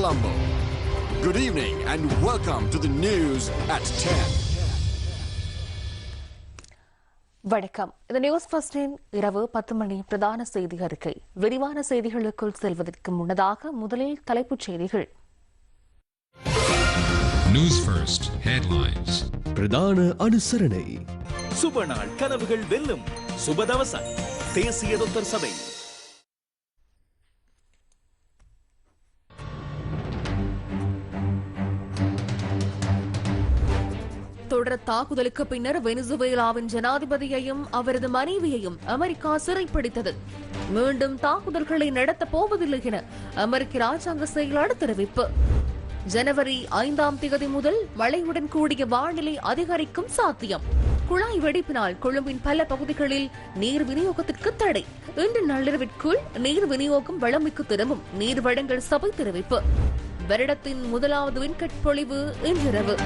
Colombo. Good evening and welcome to the news at 10. வணக்கம். இது news ஃபர்ஸ்டின் இரவு 10 மணி பிரதான செய்தி அறிக்கை. விரிவான செய்திகளுக்குள் செல்வதற்கு முன்னதாக முதலில் தலைப்புச் செய்திகள். Newsfirst headlines. பிரதான அனுசரணை. சுபநாள் கனவுகள் வெல்லும் சுபதவசம் தேசிய டாக்டர் சபை. தொடர் தாக்குதலுக்கு பின்னர் வெனிசுவேலாவின் ஜனாதிபதியையும் அவரது மனைவியையும் அமெரிக்கா சிறைப்பிடித்தது. மீண்டும் தாக்குதல்களை நடத்தப் போவதில்லை என அமெரிக்க ராஜாங்க செயலாளர் தெரிவிப்பு. ஜனவரி 5ஆம் தேதி முதல் மழையுடன் கூடிய வானிலை அதிகரிக்கும் சாத்தியம். குழாய் வெடிப்பினால் கொழும்பின் பல பகுதிகளில் நீர் விநியோகத்திற்கு தடை. இன்று நள்ளிரவிற்குள் நீர் விநியோகம் வழமைக்கு திரும்பும் நீர் வழங்கல் சபை தெரிவிப்பு. வருடத்தின் முதலாவது விண்கட்பொழிவு இன்றிரவு.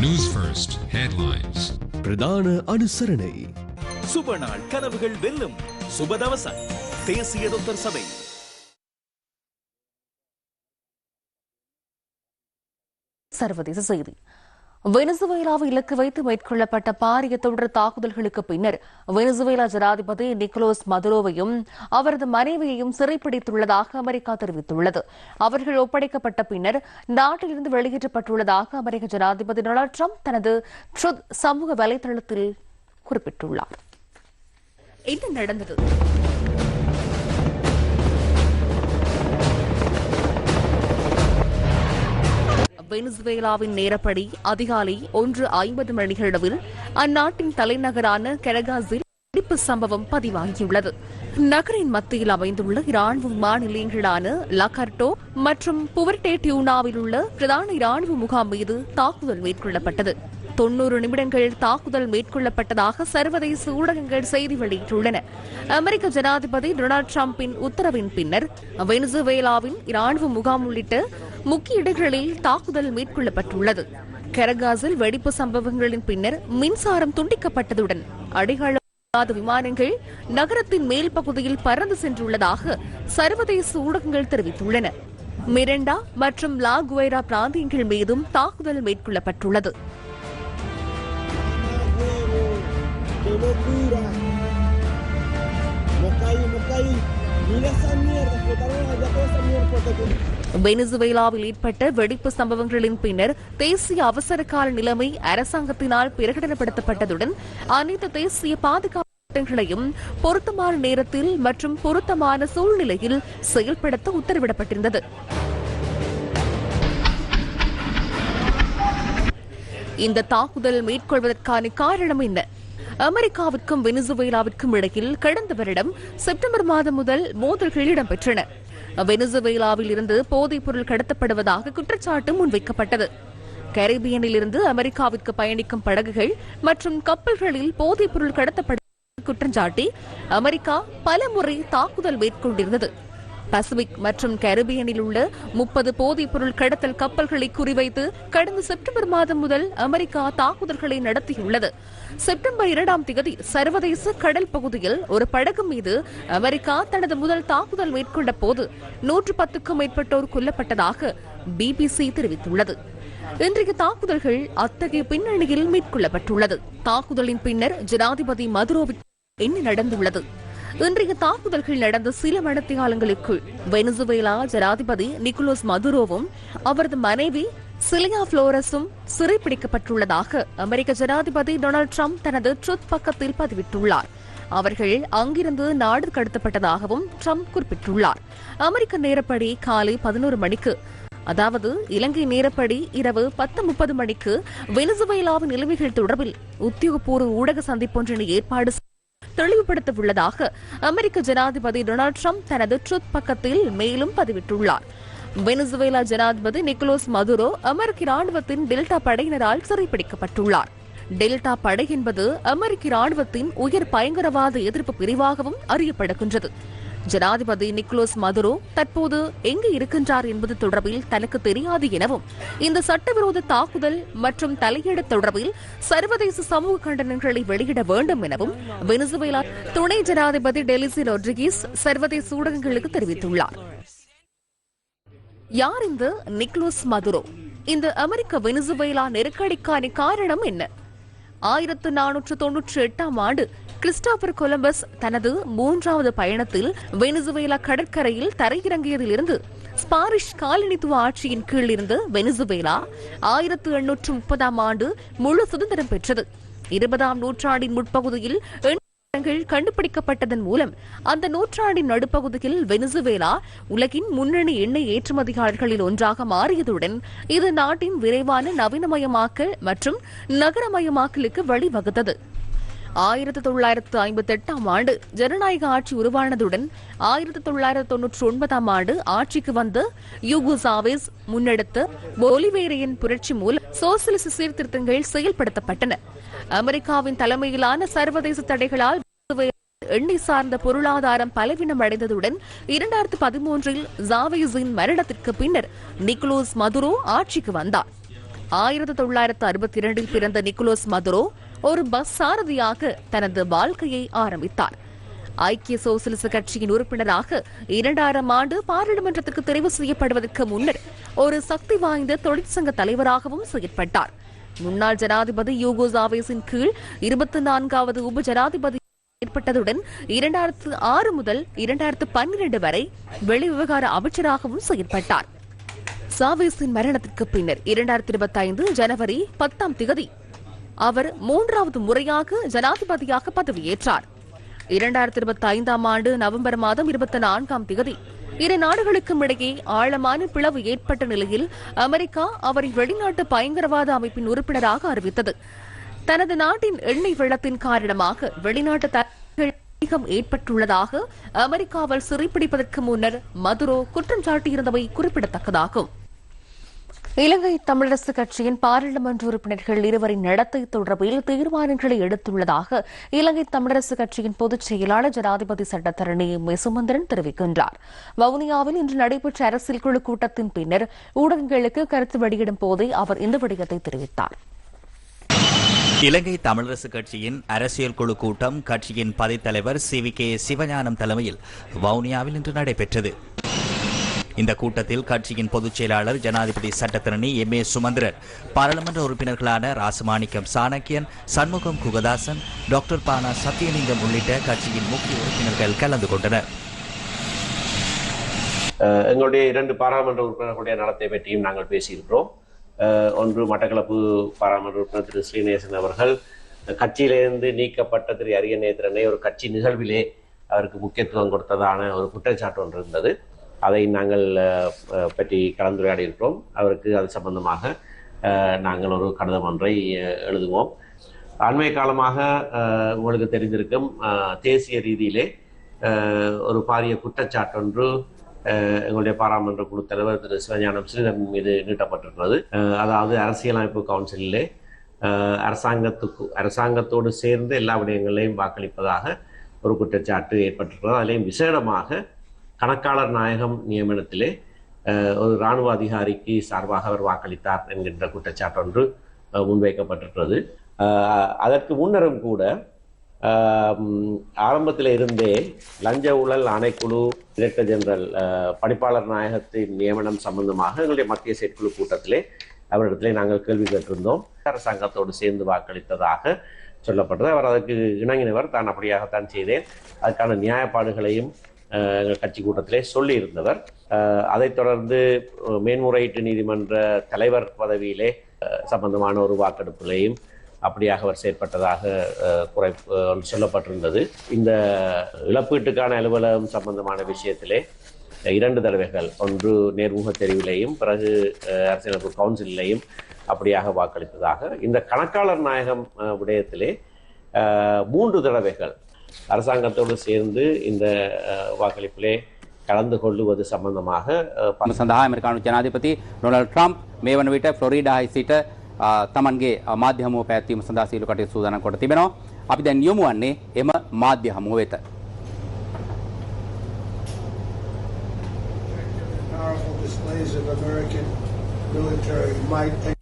Newsfirst headlines. பிரதான அனுசரணை. சுபநாள் கனவுகள் வெல்லும் சுபதவசம் தேசிய டாக்டர் சபை. சர்வதேச செய்தி. வெனிசுவேலாவை இலக்கு வைத்து மேற்கொள்ளப்பட்ட பாரிய தொடர் தாக்குதல்களுக்கு பின்னர் வெனிசுவேலா ஜனாதிபதி நிக்கோலஸ் மதுரோவையும் அவரது மனைவியையும் சிறைப்பிடித்துள்ளதாக அமெரிக்கா தெரிவித்துள்ளது. அவர்கள் ஒப்படைக்கப்பட்ட பின்னர் நாட்டிலிருந்து வெளியேற்றப்பட்டுள்ளதாக அமெரிக்க ஜனாதிபதி டொனால்டு டிரம்ப் தனது ட்ரூத் சமூக வலைதளத்தில் குறிப்பிட்டுள்ளார். என்ன நடந்தது? வெனிசுவேலாவின் நேரப்படி அதிகாலை 1:50 மணியளவில் அந்நாட்டின் தலைநகரான கரகாஸில் வெடிப்பு சம்பவம் பதிவாகியுள்ளது. நகரின் மத்தியில் அமைந்துள்ள இராணுவ விமான நிலையங்களான லகார்டோ மற்றும் புவர்டே டியூனாவில் உள்ள பிரதான இராணுவ முகாம் மீது தாக்குதல் மேற்கொள்ளப்பட்டது. 90 நிமிடங்கள் தாக்குதல் மேற்கொள்ளப்பட்டதாக சர்வதேச ஊடகங்கள் செய்தி வெளியிட்டுள்ளன. அமெரிக்க ஜனாதிபதி டொனால்டு டிரம்பின் உத்தரவின் பின்னர் வெனிசுவேலாவின் இராணுவ முகாம் உள்ளிட்ட முக்கிய இடங்களில் தாக்குதல் மேற்கொள்ளப்பட்டுள்ளது. கரகாஸில் வெடிப்பு சம்பவங்களின் பின்னர் மின்சாரம் துண்டிக்கப்பட்டதுடன் அடையாள விமானங்கள் நகரத்தின் மேல் பகுதியில் பறந்து சென்றுள்ளதாக சர்வதேச ஊடகங்கள் தெரிவித்துள்ளன. மிரண்டா மற்றும் லா குவைரா பிராந்தியங்கள் மீதும் தாக்குதல் மேற்கொள்ளப்பட்டுள்ளது. வெனிசுவேலாவில் ஏற்பட்ட வெடிப்பு சம்பவங்களின் பின்னர் தேசிய அவசர கால நிலைமை அரசாங்கத்தினால் பிரகடனப்படுத்தப்பட்டதுடன் அனைத்து தேசிய பாதுகாப்பு சட்டங்களையும் பொருத்தமான நேரத்தில் மற்றும் பொருத்தமான சூழ்நிலையில் செயல்படுத்த உத்தரவிடப்பட்டிருந்தது. இந்த தாக்குதல் மேற்கொள்வதற்கான காரணம் என்ன? அமெரிக்காவிற்கும் வெனிசுவேலாவிற்கும் இடையில் கடந்த வருடம் செப்டம்பர் மாதம் முதல் மோதல்கள் இடம்பெற்றன. வெனிசுவேலாவில் இருந்து போதைப் பொருள் கடத்தப்படுவதாக குற்றச்சாட்டு முன்வைக்கப்பட்டது. கரீபியனில் இருந்து அமெரிக்காவிற்கு பயணிக்கும் படகுகள் மற்றும் கப்பல்களில் போதைப் பொருள் கடத்தப்பட குற்றஞ்சாட்டி அமெரிக்கா பலமுறை தாக்குதல் மேற்கொண்டிருந்தது. பசிபிக் மற்றும் கரீபியனில் உள்ள 30 போதைப் பொருள் கடத்தல் கப்பல்களை குறிவைத்து கடந்த செப்டம்பர் மாதம் முதல் அமெரிக்கா தாக்குதல்களை நடத்தியுள்ளது. செப்டம்பர் 2ஆம் தேதி சர்வதேச கடல் பகுதியில் ஒரு படகு மீது அமெரிக்கா தனது முதல் தாக்குதல் மேற்கொண்ட போது 110க்கும் மேற்பட்டோர் கொல்லப்பட்டதாக பிபிசி தெரிவித்துள்ளது. இன்றைய தாக்குதல்கள் அத்தகைய பின்னணியில் மேற்கொள்ளப்பட்டுள்ளது. தாக்குதலின் பின்னர் ஜனாதிபதி மதுரோவிற்கு என்ன நடந்துள்ளது? இன்றைய தாக்குதல்கள் நடந்த சில மணித்தியாலங்களுக்குள் வெனிசுவேலா ஜனாதிபதி நிக்கோலஸ் மதுரோவும் அவரது மனைவி சிலியா புளோரஸும் சிறைப்பிடிக்கப்பட்டுள்ளதாக அமெரிக்க ஜனாதிபதி டொனால்டு டிரம்ப் தனது ட்ரூத் பக்கத்தில் பதிவிட்டுள்ளார். அவர்கள் அங்கிருந்து நாடு கடத்தப்பட்டதாகவும் டிரம்ப் குறிப்பிட்டுள்ளார். அமெரிக்க நேரப்படி காலை 11 மணிக்கு, அதாவது இலங்கை நேரப்படி இரவு 10:30 மணிக்கு வெனிசுவேலாவின் நிலைமைகள் தொடர்பில் உத்தியோகபூர்வ ஊடக சந்திப்பொன்றினை ஏற்பாடு தெளிவுபடுத்த உள்ளதாக அமெரிக்க ஜனாதிபதி டொனால்டு டிரம்ப் தனது ட்ரூத் பக்கத்தில் மேலும் பதிவிட்டுள்ளார். வெனிசுவேலா ஜனாதிபதி நிக்கோலஸ் மதுரோ அமெரிக்க ராணுவத்தின் டெல்டா படையினரால் சிறைப்பிடிக்கப்பட்டுள்ளார். டெல்டா படை என்பது அமெரிக்க ராணுவத்தின் உயர் பயங்கரவாத எதிர்ப்பு பிரிவாகவும் அறியப்படுகின்றது. ஜனாதிபதி நிக்கோலஸ் மதுரோ தற்போது எங்கு இருக்கின்றார் என்பது தொடர்பில் தனக்கு தெரியாது எனவும் இந்த சட்டவிரோத தாக்குதல் மற்றும் தலையீடு தொடர்பில் சர்வதேச சமூக கண்டனங்களை வெளியிட வேண்டும் எனவும் வெனிசுவேலா துணை ஜனாதிபதி டெலிசி ரொட்ரிகிஸ் சர்வதேச ஊடகங்களுக்கு தெரிவித்துள்ளார். யார் இந்த நிக்கோலஸ் மதுரோ? இந்த அமெரிக்க வெனிசுவேலா நெருக்கடிக்கான காரணம் என்ன? 1498ஆம் ஆண்டு கிறிஸ்டோபர் கொலம்பஸ் தனது 3வது பயணத்தில் வெனிசுவேலா கடற்கரையில் தரையிறங்கியதிலிருந்து ஸ்பானிஷ் காலனித்துவ ஆட்சியின் கீழ் இருந்த வெனிசுவேலா 1830ஆம் ஆண்டு முழு சுதந்திரம் பெற்றது. 20ஆம் நூற்றாண்டின் முற்பகுதியில் கண்டுபிடிக்கப்பட்டதன் மூலம் அந்த நூற்றாண்டின் நடுப்பகுதியில் வெனிசுவேலா உலகின் முன்னணி எண்ணெய் ஏற்றுமதியாளர்களில் ஒன்றாக மாறியதுடன் இது நாட்டின் விரைவான நவீனமயமாக்கல் மற்றும் நகரமயமாக்கலுக்கு வழிவகுத்தது. 1958ஆம் ஆண்டு ஜனநாயக ஆட்சி உருவானதுடன் 1999ஆம் ஆண்டு ஆட்சிக்கு வந்த யூகோ சாவேஸ் முன்னெடுத்த பொலிவேரியன் புரட்சி மூலம் சோசியலிச சீர்திருத்தங்கள் செயல்படுத்தப்பட்டன. அமெரிக்காவின் தலைமையிலான சர்வதேச தடைகளால் எண்ணெய் சார்ந்த பொருளாதாரம் பலவீனம் அடைந்ததுடன் 2013இல் சாவேஸின் மரணத்திற்கு பின்னர் நிக்கோலஸ் மதுரோ ஆட்சிக்கு வந்தார். 1962இல் பிறந்த நிக்கோலஸ் மதுரோ ஒரு பஸ் சாரதியாக தனது வாழ்க்கையை ஆரம்பித்தார். ஐக்கிய சோசியலிச கட்சியின் உறுப்பினராக 2000ஆம் ஆண்டு பாராளுமன்றத்திற்கு தெரிவு செய்யப்படுவதற்கு முன்னர் ஒரு சக்தி வாய்ந்த தொழிற்சங்க தலைவராகவும் செயற்பட்டார். முன்னாள் ஜனாதிபதி யூகோ சாவேஸின் கீழ் 24வது உப ஜனாதிபதி ஏற்பட்டதுடன் 2006 முதல் 2012 வரை வெளிவிவகார அமைச்சராகவும் செயற்பட்டார். சாவேஸின் மரணத்திற்கு பின்னர் 2025 ஜனவரி 10ஆம் தேதி அவர் 3வது முறையாக ஜனாதிபதியாக பதவியேற்றார். 2025ஆம் ஆண்டு நவம்பர் மாதம் 24ஆம் தேதி இரு நாடுகளுக்கும் இடையே ஆழமான பிளவு ஏற்பட்ட நிலையில் அமெரிக்கா அவரை வெளிநாட்டு பயங்கரவாத அமைப்பின் உறுப்பினராக அறிவித்தது. தனது நாட்டின் எண்ணெய் வெள்ளத்தின் காரணமாக வெளிநாட்டு அதிகம் ஏற்பட்டுள்ளதாக அமெரிக்காவால் சிறைப்பிடிப்பதற்கு முன்னர் மதுரோ குற்றம் சாட்டியிருந்தவை குறிப்பிடத்தக்கதாகும். இலங்கை தமிழரசு கட்சியின் பாராளுமன்ற உறுப்பினர்கள் இருவரின் நடத்தை தொடர்பில் தீர்மானங்களை எடுத்துள்ளதாக இலங்கை தமிழரசு கட்சியின் பொதுச் செயலாளர் ஜனாதிபதி சட்டத்தரணி சுமந்திரன் தெரிவிக்கின்றார். வவுனியாவில் இன்று நடைபெற்ற அரசியல் குழு கூட்டத்தின் பின்னர் ஊடகங்களுக்கு கருத்து வெளியிடும் போதே அவர் இந்த விடயத்தை தெரிவித்தார். இலங்கை தமிழரசு கட்சியின் அரசியல் குழு கூட்டம் கட்சியின் பதித்தலைவர் CVK சிவஞானம் தலைமையில் வவுனியாவில் இன்று நடைபெற்றது. இந்த கூட்டத்தில் கட்சியின் பொதுச் செயலாளர் ஜனாதிபதி சட்டத்தரணி MA சுமந்திரன், பாராளுமன்ற உறுப்பினர்களான ராசமாணிக்கம் சாணக்கியன், சண்முகம் குகதாசன், டாக்டர் பானா சத்தியலிங்கம் உள்ளிட்ட கட்சியின் முக்கிய உறுப்பினர்கள் கலந்து கொண்டனர். எங்களுடைய 2 பாராளுமன்ற உறுப்பினர்களுடைய நடத்தை பற்றியும் நாங்கள் பேசியிருக்கிறோம். ஒன்று, மட்டக்களப்பு பாராளுமன்ற உறுப்பினர் திரு ஸ்ரீநேசன் அவர்கள் கட்சியிலிருந்து நீக்கப்பட்ட திரு அரியநேத்திரனை ஒரு கட்சி நிகழ்விலே அவருக்கு முக்கியத்துவம் கொடுத்ததான ஒரு குற்றச்சாட்டு ஒன்று இருந்தது. அதை நாங்கள் பற்றி கலந்துரையாடி இருக்கிறோம். அவருக்கு அது சம்பந்தமாக நாங்கள் ஒரு கடிதம் ஒன்றை எழுதுவோம். அண்மை காலமாக உங்களுக்கு தெரிந்திருக்கும் தேசிய ரீதியிலே ஒரு பாரிய குற்றச்சாட்டு ஒன்று எங்களுடைய பாராளுமன்ற குழு தலைவர் திரு சிவஞானம் ஸ்ரீதரன் மீது நீட்டப்பட்டிருக்கிறது. அதாவது அரசியலமைப்பு கவுன்சிலே அரசாங்கத்தோடு சேர்ந்து எல்லா விடயங்களையும் வாக்களிப்பதாக ஒரு குற்றச்சாட்டு ஏற்பட்டிருக்கிறது. அதிலேயும் விசேடமாக கணக்காளர் நாயகம் நியமனத்திலே ஒரு இராணுவ அதிகாரிக்கு சார்பாக அவர் வாக்களித்தார் என்கின்ற குற்றச்சாட்டு ஒன்று முன்வைக்கப்பட்டிருக்கிறது. அதற்கு முன்னரும் கூட ஆரம்பத்தில் இருந்தே லஞ்ச ஊழல் ஆணைக்குழு டைரக்டர் ஜெனரல் பணிப்பாளர் நாயகத்தின் நியமனம் சம்பந்தமாக எங்களுடைய மத்திய செயற்குழு கூட்டத்திலே அவரிடத்திலே நாங்கள் கேள்வி கேட்டிருந்தோம். அரசாங்கத்தோடு சேர்ந்து வாக்களித்ததாக சொல்லப்பட்டது. அவர் அதற்கு இணங்கினவர். தான் அப்படியாகத்தான் செய்தேன், அதுக்கான நியாயப்பாடுகளையும் எங்கள் கட்சி கூட்டத்திலே சொல்லியிருந்தவர். அதைத் தொடர்ந்து மேன்முறையீட்டு நீதிமன்ற தலைவர் பதவியிலே சம்பந்தமான ஒரு வாக்கெடுப்பிலேயும் அப்படியாக அவர் செயற்பட்டதாக சொல்லப்பட்டிருந்தது. இந்த இழப்பீட்டுக்கான அலுவலகம் சம்பந்தமான விஷயத்திலே 2 தடவைகள், ஒன்று நேர்முக தெரிவிலேயும் பிறகு அரசியலமைப்பு கவுன்சிலையும் அப்படியாக வாக்களித்ததாக, இந்த கணக்காளர் நாயகம் விடயத்திலே 3 தடவைகள் அரசாங்கத்தோடு சேர்ந்து இந்த வாக்களிப்பிலே කලන්ද කොල්ලුවද සම්බන්ධமாக සඳහා ඇමරිකානු ජනාධිපති ඩොනල්ඩ් ට්‍රම්ප් මේ වන විට ෆ්ලොරිඩාහි සිට තමන්ගේ මාධ්‍ය හමුව පැවැත්වීම සඳහා සීල කටයුතු සූදානම් කොට තිබෙනවා. අපි දැන් යොමු වන්නේ එම මාධ්‍ය හමුව වෙත. displays of American military might and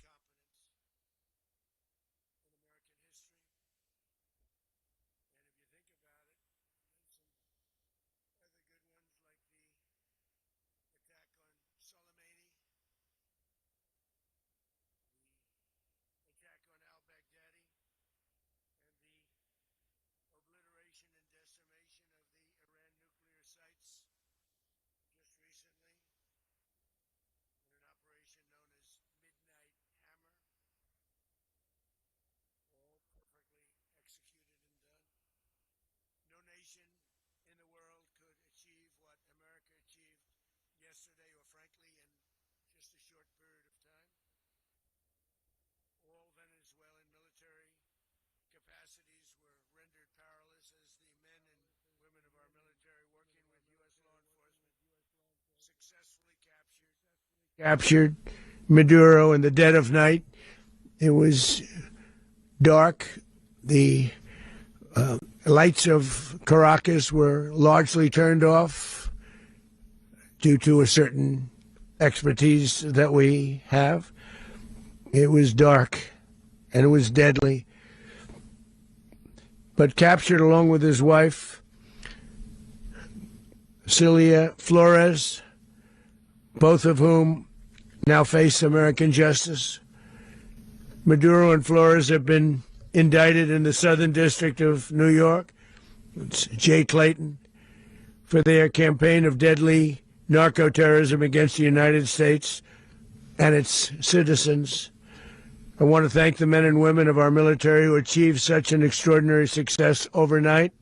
captured Maduro in the dead of night. It was dark. The lights of Caracas were largely turned off due to a certain expertise that we have. It was dark and it was deadly. But captured along with his wife, Celia Flores, both of whom now face American justice. Maduro and Flores have been indicted in the Southern District of New York. It's Jay Clayton, for their campaign of deadly narco-terrorism against the United States and its citizens. I want to thank the men and women of our military who achieved such an extraordinary success overnight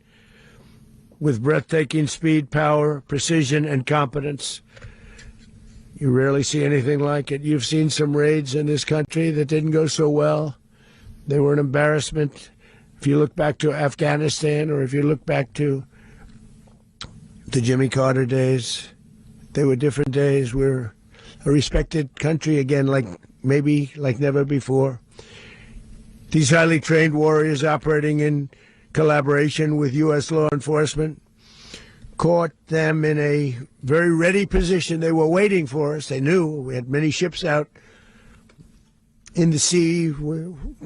with breathtaking speed, power, precision, and competence. You rarely see anything like it. You've seen some raids in this country that didn't go so well. They were an embarrassment. If you look back to Afghanistan or if you look back to the Jimmy Carter days, they were different days. We're a respected country again, maybe like never before. These highly trained warriors operating in collaboration with U.S. law enforcement caught them in a very ready position. They were waiting for us. They knew we had many ships out in the sea,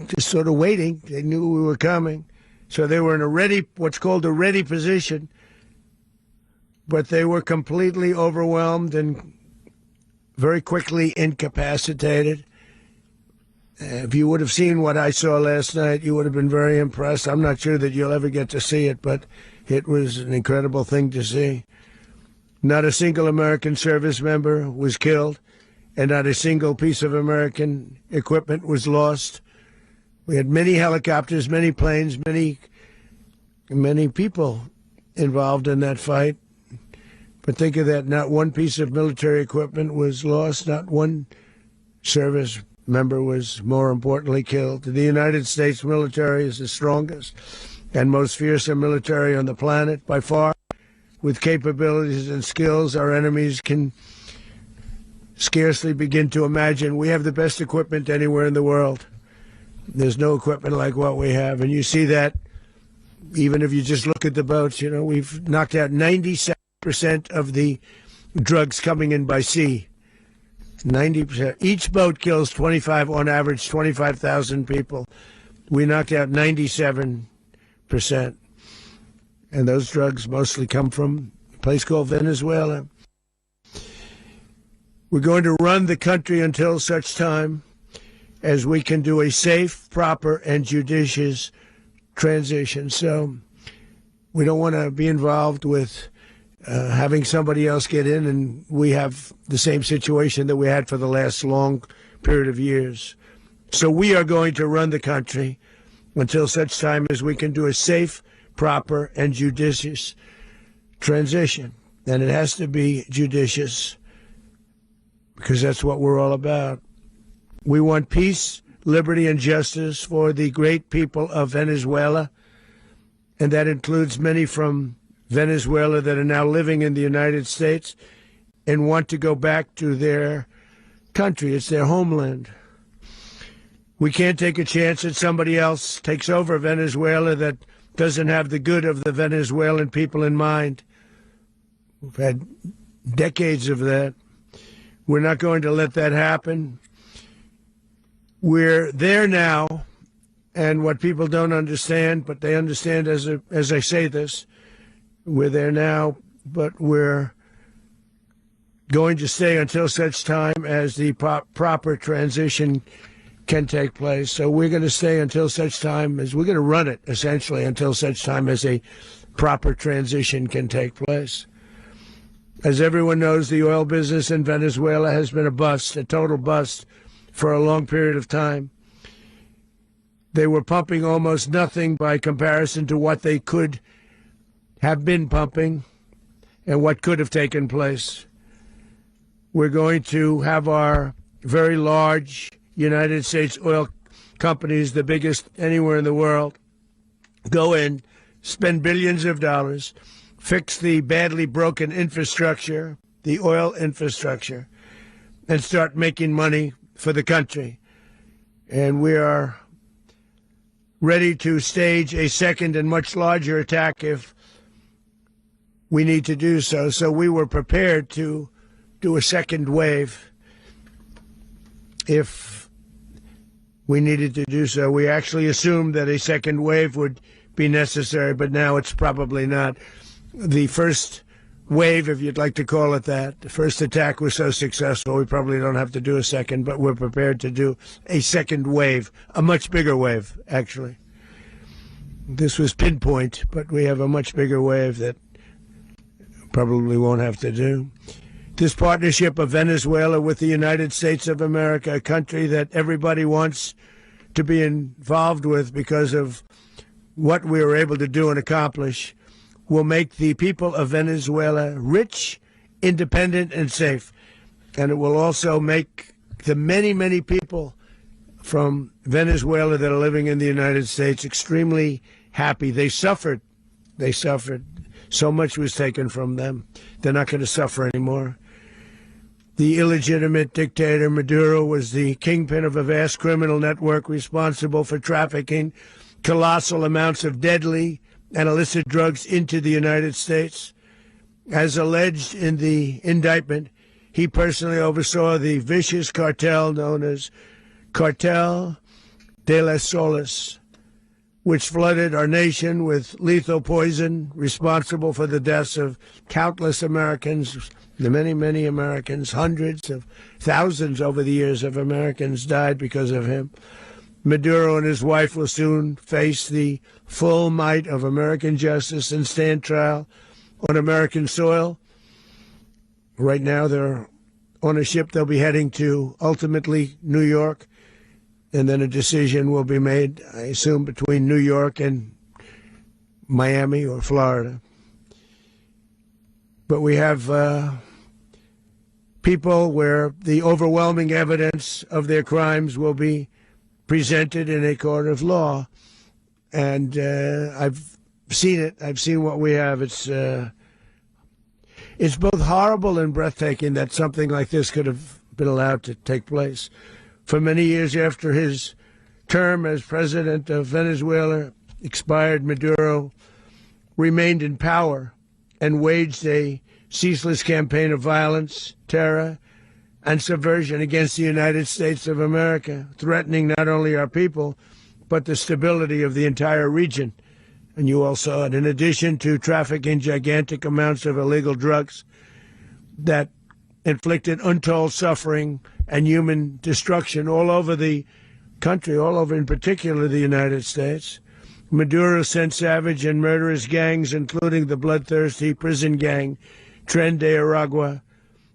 just sort of waiting. They knew we were coming. So they were in what's called a ready position, but they were completely overwhelmed and very quickly incapacitated. If you would have seen what I saw last night, you would have been very impressed. I'm not sure that you'll ever get to see it, but it was an incredible thing to see. Not a single American service member was killed, and not a single piece of American equipment was lost. We had many helicopters, many planes, many people involved in that fight. But think of that, not one piece of military equipment was lost, not one service member was, more importantly, killed. The United States military is the strongest and most fearsome military on the planet, by far. With capabilities and skills our enemies can scarcely begin to imagine. We have the best equipment anywhere in the world. There's no equipment like what we have. And you see that even if you just look at the boats. You know, we've knocked out 97% of the drugs coming in by sea. 90%. Each boat kills on average, 25,000 people. We knocked out 97%. And those drugs mostly come from a place called Venezuela. We're going to run the country until such time as we can do a safe, proper, and judicious transition. So we don't want to be involved with having somebody else get in, and we have the same situation that we had for the last long period of years. So we are going to run the country until such time as we can do a safe, proper, and judicious transition. And it has to be judicious because that's what we're all about. We want peace, liberty, and justice for the great people of Venezuela, and that includes many from Venezuela that are now living in the United States and want to go back to their country. It's their homeland. We can't take a chance that somebody else takes over Venezuela that doesn't have the good of the Venezuelan people in mind. We've had decades of that. We're not going to let that happen. We're there now, and what people don't understand, but they understand as I say this, we're there now, but we're going to stay until such time as the proper transition can take place. So we're going to stay until such time as we're going to run it, essentially, until such time as a proper transition can take place. As everyone knows, the oil business in Venezuela has been a bust, a total bust, for a long period of time. They were pumping almost nothing by comparison to what they could have been pumping and what could have taken place. We're going to have our very large United States oil companies, the biggest anywhere in the world, go in, spend billions of dollars, fix the badly broken infrastructure, the oil infrastructure, and start making money for the country. And we are ready to stage a second and much larger attack if we need to do so. So we were prepared to do a second wave if we needed to do so. We actually assumed that a second wave would be necessary, but now it's probably not. The first wave, if you'd like to call it that, the first attack was so successful, we probably don't have to do a second, but we're prepared to do a second wave, a much bigger wave, actually. This was pinpoint, but we have a much bigger wave that probably won't have to do. This partnership of Venezuela with the United States of America, a country that everybody wants to be involved with because of what we were able to do and accomplish, will make the people of Venezuela rich, independent, and safe. And it will also make the many, many people from Venezuela that are living in the United States extremely happy. They suffered. They suffered. So much was taken from them. They're not going to suffer anymore. The illegitimate dictator Maduro was the kingpin of a vast criminal network responsible for trafficking colossal amounts of deadly and illicit drugs into the United States. As alleged in the indictment, he personally oversaw the vicious cartel known as Cartel de las Solas, which flooded our nation with lethal poison, responsible for the deaths of countless Americans, the many, many Americans. Hundreds of thousands over the years of Americans died because of him. Maduro and his wife will soon face the full might of American justice and stand trial on American soil. Right now, they're on a ship. They'll be heading to, ultimately, New York. And then a decision will be made, I assume, between New York and Miami or Florida. But we have people where the overwhelming evidence of their crimes will be presented in a court of law. And I've seen it. I've seen what we have. It's both horrible and breathtaking that something like this could have been allowed to take place. For many years after his term as president of Venezuela expired, Maduro remained in power and waged a ceaseless campaign of violence, terror, and subversion against the United States of America, threatening not only our people, but the stability of the entire region. And you all saw it. In addition to trafficking gigantic amounts of illegal drugs that inflicted untold suffering and human destruction all over the country, all over in particular the United States, Maduro sent savage and murderous gangs, including the bloodthirsty prison gang Tren de Aragua,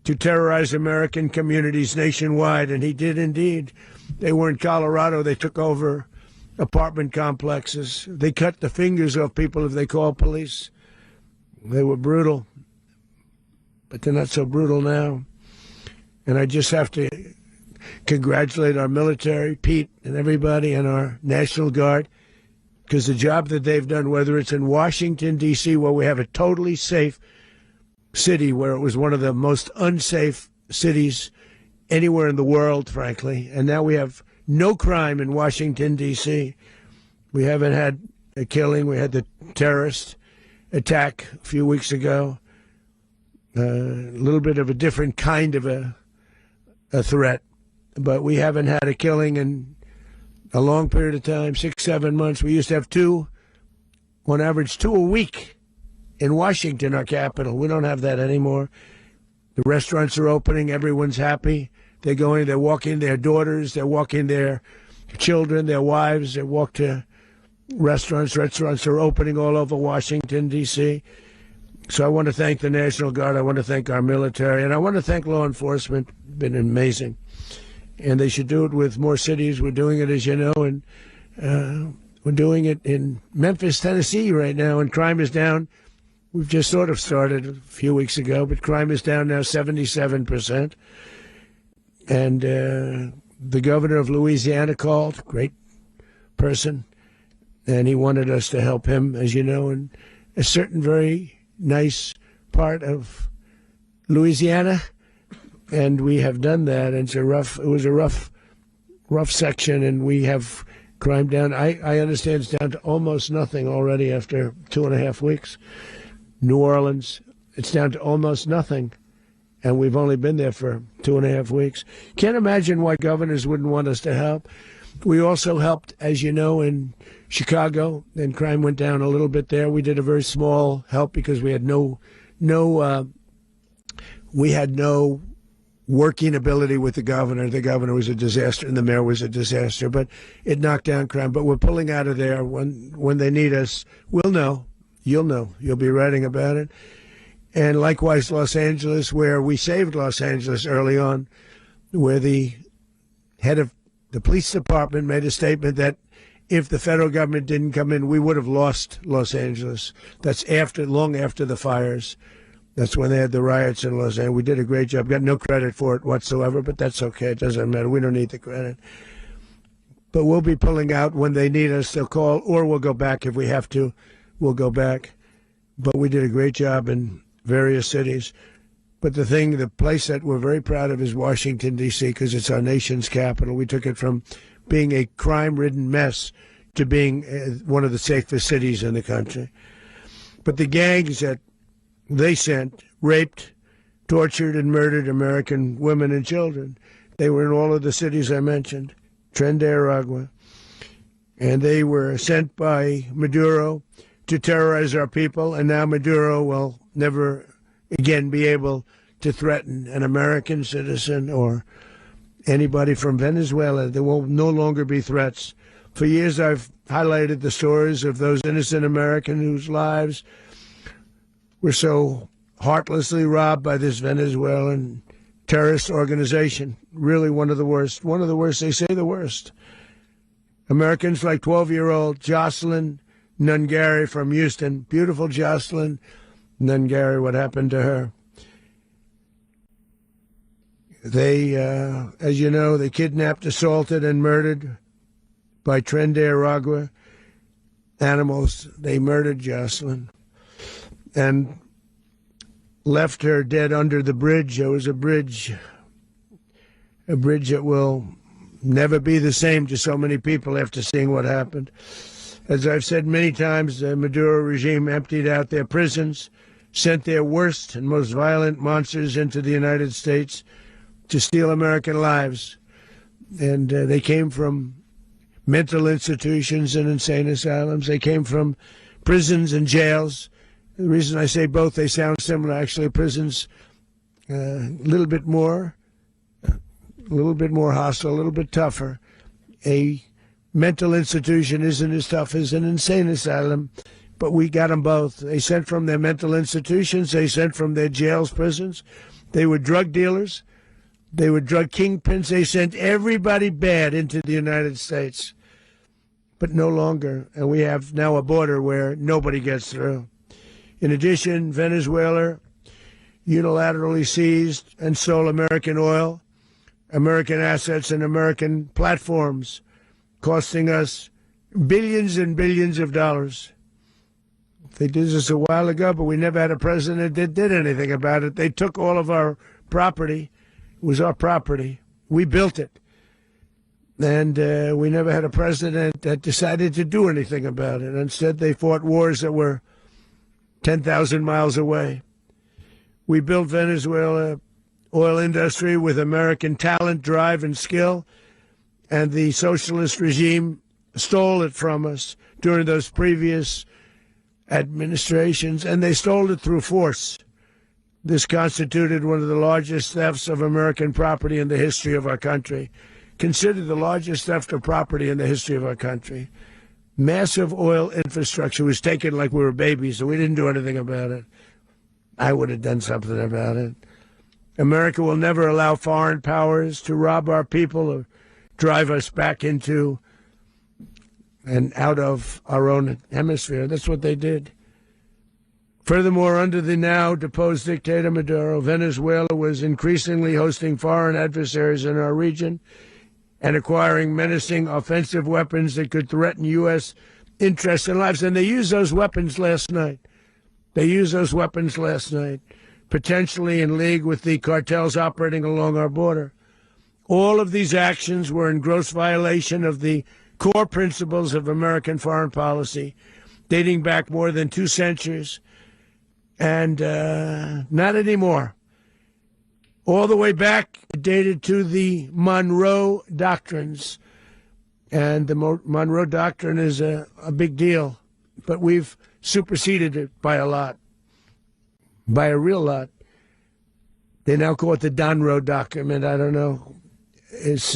to terrorize American communities nationwide. And he did indeed. They were in Colorado. They took over apartment complexes. They cut the fingers off people if they called police. They were brutal, but they're not so brutal now. And I just have to congratulate our military, Pete, and everybody, and our National Guard, because the job that they've done, whether it's in Washington, D.C., where we have a totally safe city, where it was one of the most unsafe cities anywhere in the world, frankly, and now we have no crime in Washington, D.C. We haven't had a killing. We had the terrorist attack a few weeks ago. A little bit of a different kind of a a threat, but we haven't had a killing in a long period of time, 6-7 months. We used to have on average two a week in Washington, our capital. We don't have that anymore. The restaurants are opening. Everyone's happy. They're walking their daughters. They're walking their children, their wives. They walk to restaurants. Restaurants are opening all over Washington, D.C. So I want to thank the National Guard. I want to thank our military. And I want to thank law enforcement. Been amazing. And they should do it with more cities. We're doing it, as you know, and we're doing it in Memphis, Tennessee right now, and crime is down. We've just sort of started a few weeks ago, but crime is down now 77%. And the governor of Louisiana called, great person, and he wanted us to help him, as you know, in a certain very nice part of Louisiana. And we have done that. And it was a rough section, and we have crime down. I understand it's down to almost nothing already after 2.5 weeks. New Orleans, it's down to almost nothing. And we've only been there for 2.5 weeks. Can't imagine why governors wouldn't want us to help. We also helped, as you know, in Chicago, and crime went down a little bit there. We did a very small help because we had no working ability with the governor. The governor was a disaster and the mayor was a disaster, but it knocked down crime. But we're pulling out of there. When they need us, we'll know. You'll know. You'll be writing about it. And likewise, Los Angeles, where we saved Los Angeles early on, where the head of the police department made a statement that if the federal government didn't come in, we would have lost Los Angeles. That's long after the fires. That's when they had the riots in Los Angeles. We did a great job. Got no credit for it whatsoever, but that's okay. It doesn't matter. We don't need the credit. But we'll be pulling out when they need us. They'll call, or we'll go back if we have to. We'll go back. But we did a great job in various cities. But the place that we're very proud of is Washington, D.C., because it's our nation's capital. We took it from being a crime-ridden mess to being one of the safest cities in the country. But the gangs that they sent raped, tortured, and murdered American women and children. They were in all of the cities I mentioned, Tren de Aragua. And they were sent by Maduro to terrorize our people, and now Maduro will never again be able to threaten an American citizen or anybody from Venezuela. There will no longer be threats. For years I've highlighted the stories of those innocent Americans whose lives were so heartlessly robbed by this Venezuelan terrorist organization. Really one of the worst. One of the worst, they say the worst. Americans like 12-year-old Jocelyn Nungari from Houston. Beautiful Jocelyn Nungari, what happened to her? They, as you know, they kidnapped, assaulted, and murdered by Tren de Aragua animals. They murdered Jocelyn and left her dead under the bridge. There was a bridge that will never be the same to so many people after seeing what happened. As I've said many times, the Maduro regime emptied out their prisons, sent their worst and most violent monsters into the United States to steal American lives. And they came from mental institutions and insane asylums. They came from prisons and jails. The reason I say both, they sound similar. Actually, prisons a little bit more hostile, a little bit tougher. A mental institution isn't as tough as an insane asylum, but we got them both. They sent from their mental institutions. They sent from their jails, prisons. They were drug dealers. They were drug kingpins. They sent everybody bad into the United States, but no longer. And we have now a border where nobody gets through. In addition, Venezuela unilaterally seized and stole American oil, American assets, and American platforms, costing us billions and billions of dollars. They did this a while ago, but we never had a president that did anything about it. They took all of our property. It was our property. We built it. And we never had a president that decided to do anything about it. Instead, they fought wars that were 10,000 miles away. We built Venezuela oil industry with American talent, drive, and skill, and the socialist regime stole it from us during those previous administrations, and they stole it through force. This constituted one of the largest thefts of American property in the history of our country. Considered the largest theft of property in the history of our country. Massive oil infrastructure was taken like we were babies, so we didn't do anything about it. I would have done something about it. America will never allow foreign powers to rob our people or drive us back into and out of our own hemisphere. That's what they did. Furthermore, under the now deposed dictator Maduro, Venezuela was increasingly hosting foreign adversaries in our region and acquiring menacing offensive weapons that could threaten U.S. interests and lives. And they used those weapons last night. Potentially in league with the cartels operating along our border. All of these actions were in gross violation of the core principles of American foreign policy, dating back more than 2 centuries. And not anymore. All the way back, dated to the Monroe Doctrines. And the Monroe Doctrine is a big deal. But we've superseded it by a lot. By a real lot. They now call it the Donroe Document. I don't know. It's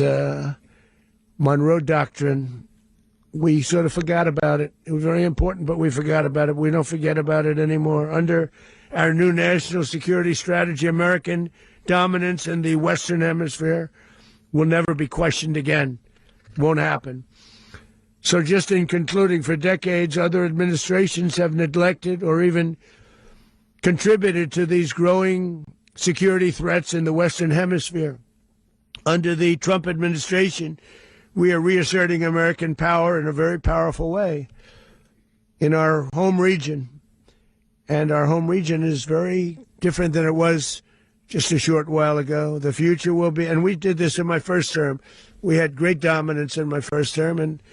Monroe Doctrine. We sort of forgot about it. It was very important, but we forgot about it. We don't forget about it anymore. Under our new national security strategy, American dominance in the Western Hemisphere will never be questioned again. Won't happen. So just in concluding, for decades, other administrations have neglected or even contributed to these growing security threats in the Western Hemisphere. Under the Trump administration, we are reasserting American power in a very powerful way in our home region. And our home region is very different than it was just a short while ago. The future will be, and we did this in my first term. We had great dominance in my first term, and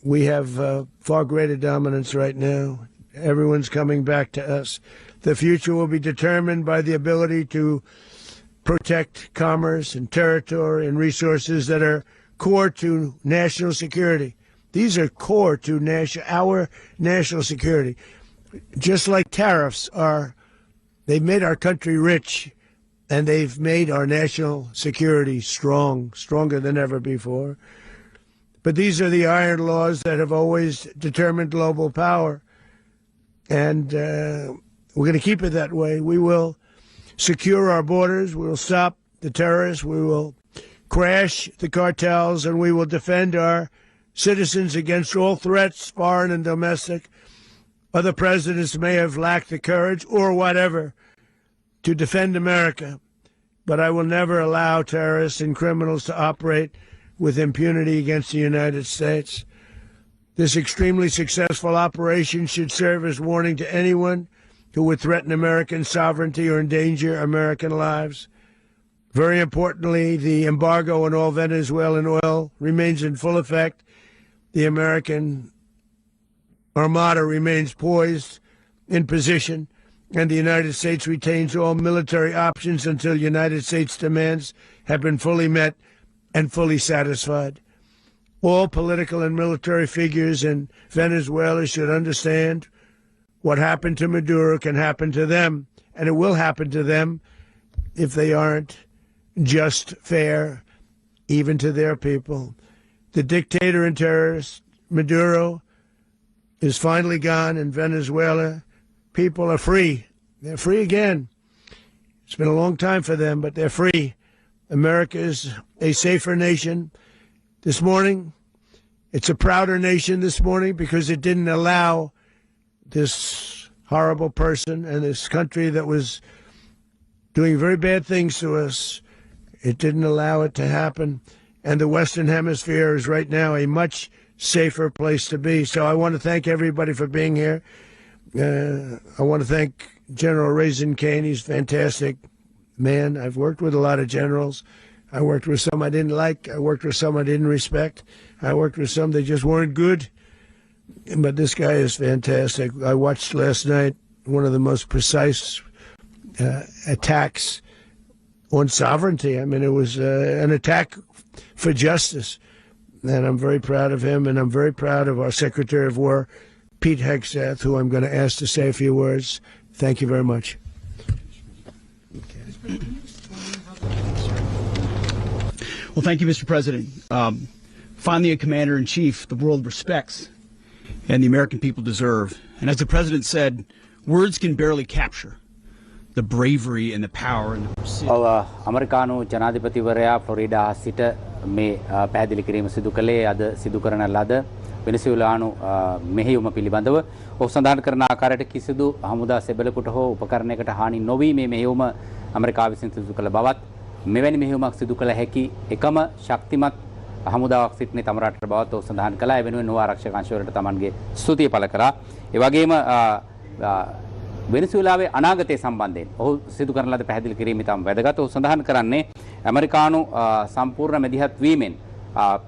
we have far greater dominance right now. Everyone's coming back to us. The future will be determined by the ability to protect commerce and territory and resources that are core to national security. These are core to our national security. Just like tariffs are, they've made our country rich, and they've made our national security stronger than ever before. But these are the iron laws that have always determined global power. And we're going to keep it that way. We will secure our borders. We will stop the terrorists. We will crash the cartels, and we will defend our citizens against all threats, foreign and domestic. Other presidents may have lacked the courage or whatever to defend America, but I will never allow terrorists and criminals to operate with impunity against the United States. This extremely successful operation should serve as warning to anyone who would threaten American sovereignty or endanger American lives. Very importantly, the embargo on all Venezuelan oil remains in full effect. The American Armada remains poised in position, and the United States retains all military options until United States demands have been fully met and fully satisfied. All political and military figures in Venezuela should understand what happened to Maduro can happen to them, and it will happen to them if they aren't just fair, even to their people. The dictator and terrorist, Maduro, is finally gone, and Venezuela people are free. They're free again. It's been a long time for them, but they're free. America is a safer nation this morning. It's a prouder nation this morning because it didn't allow this horrible person and this country that was doing very bad things to us. It didn't allow it to happen. And the Western Hemisphere is right now a much safer place to be. So I want to thank everybody for being here. I want to thank General Raisin Kane. He's a fantastic man. I've worked with a lot of generals. I worked with some I didn't like. I worked with some I didn't respect. I worked with some that just weren't good. But this guy is fantastic. I watched last night one of the most precise attacks on sovereignty. I mean, it was an attack for justice. And I'm very proud of him, and I'm very proud of our Secretary of War, Pete Hegseth, who I'm going to ask to say a few words. Thank you very much. Well, thank you, Mr. President. Finally, a commander-in-chief the world respects and the American people deserve. And as the president said, words can barely capture the bravery and the power and the precision. අමරිකානු ජනාධිපතිවරයා Florida සිට මේ පැහැදිලි කිරීම සිදු කළේ අද සිදු කරන ලද වෙනසුලානු මෙහෙයුම පිළිබඳව ඔහු සඳහන් කරන ආකාරයට කිසිදු හමුදා සෙබළෙකුට හෝ උපකරණයකට හානි නොවි මේ මෙහෙයුම ඇමරිකාව විසින් සිදු කළ බවත් මෙවැනි මෙහෙයුමක් සිදු කළ හැකි එකම ශක්තිමත් හමුදාවක් සිටින තම රටට බවත් ඔහු සඳහන් කළා. ඒ වෙනුවෙන් ඔහු ආරක්ෂක අංශවලට තමන්ගේ ස්තුතිය පළ කරා. ඒ වගේම වෙනසුලාවේ අනාගතය සම්බන්ධයෙන් ඔහු සිදු කරන ලද පැහැදිලි කිරීම ඉතාම වැදගත්. ඔහු සඳහන් කරන්නේ ඇමරිකානු සම්පූර්ණ මැදිහත් වීමෙන්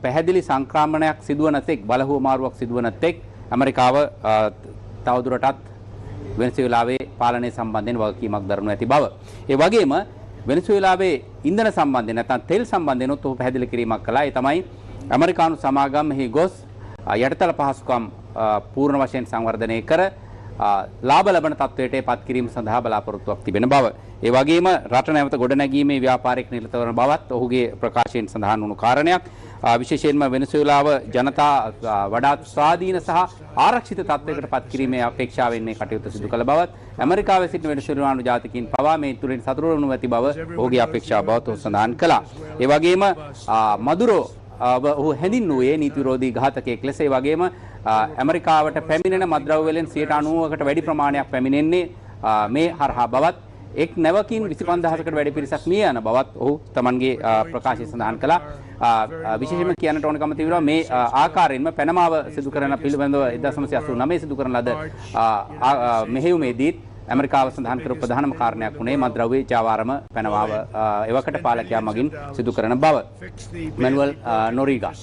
පැහැදිලි සංක්‍රමණයක් සිදුවන තෙක් බලහුවමාරුවක් සිදුවන තෙක් ඇමරිකාව තවදුරටත් වෙනසුලාවේ පාලනය සම්බන්ධයෙන් වගකීමක් දරනු ඇති බව. ඒ වගේම වෙනසුලාවේ ඉන්ධන සම්බන්ධයෙන් නැත්නම් තෙල් සම්බන්ධයෙන් ඔහු පැහැදිලි කිරීමක් කළා. ඒ තමයි ඇමරිකානු සමාගම් මෙහි ගොස් යටිතල පහසුකම් පූර්ණ වශයෙන් සංවර්ධනය කර ලාභ ලබන තත්වයට පත් කිරීම සඳහා බලාපොරොත්තුවක් තිබෙන බව. ඒ වගේම රට නැවත ගොඩනැගීමේ ව්‍යාපාරික නිරත වන බවත් ඔහුගේ ප්‍රකාශයෙන් සඳහන් වුණු කාරණයක්. විශේෂයෙන්ම වෙනසුලාව ජනතා වඩාත් ස්වාධීන සහ ආරක්ෂිත තත්වයකට පත් කිරීමේ අපේක්ෂාවෙන් මේ කටයුතු සිදු කළ බවත් ඇමරිකාවේ සිටින වෙනසුලානු ජාතිකයින් පවා මේ තුලින් සතුටු වනු ඇති බව ඔහුගේ අපේක්ෂාව බවත් ඔහු සඳහන් කළා. ඒ වගේම මදුරෝ ඔහු හැඳින්වුවේ නීති විරෝධී ඝාතකයෙක් ලෙස. ඒ වගේම ඇමරිකාවට පැමිණෙන මත්ද්‍රව්‍ය වලින් 90%කට වැඩි ප්‍රමාණයක් පැමිණෙන්නේ මේ හරහා බවත් එක් නැවකින් 25000කට වැඩි පිරිසක් මිය යන බවත් ඔහු තමන්ගේ ප්‍රකාශය සඳහන් කළා. විශේෂයෙන්ම කියන්නට ඕනකම තිබෙනවා මේ ආකාරයෙන්ම පැනමාව සිදු කරන පිළිබඳව 1989 සිදු කරන ලද මෙහෙයුමේදී ඇමරිකාව සඳහන් කරපු ප්‍රධානම කාරණයක් වුණේ මත්ද්‍රව්‍ය ජාවාරම පැනමාව එවකට පාලකයා මගින් සිදු කරන බව. මැනුවල් නොරිගා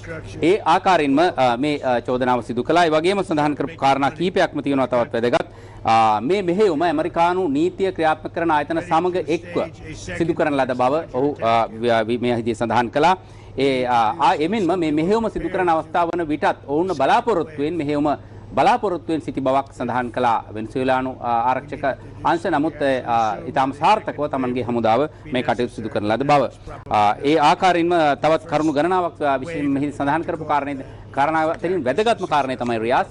ඒ ආකාරයෙන්ම මේ චෝදනාව සිදු කළා. ඒ වගේම සඳහන් කරපු කාරණා කීපයක්ම තියෙනවා තවත් වැදගත්. මේ මෙහෙයුම ඇමරිකානු නීතිය ක්‍රියාත්මක කරන ආයතන සමග එක්ව සිදු කරන ලද බව ඔහු මේහිදී සඳහන් කළා. එමෙන්ම මේ මෙහෙයුම සිදු කරන අවස්ථාව වන විටත් ඔවුන් බලාපොරොත්තුවෙන් සිටි බවක් සඳහන් කළා වෙනසුලානු ආරක්ෂක අංශ. නමුත් ඊටම සාර්ථකව තමන්ගේ හමුදාව මේ කටයුතු සිදු කරන ලද බව. ඒ ආකාරයෙන්ම තවත් කරුණු ගණනාවක් විශේෂයෙන් මෙහි සඳහන් කරපු කාරණාව තරින් වැදගත්ම කාරණේ තමයි රියාස්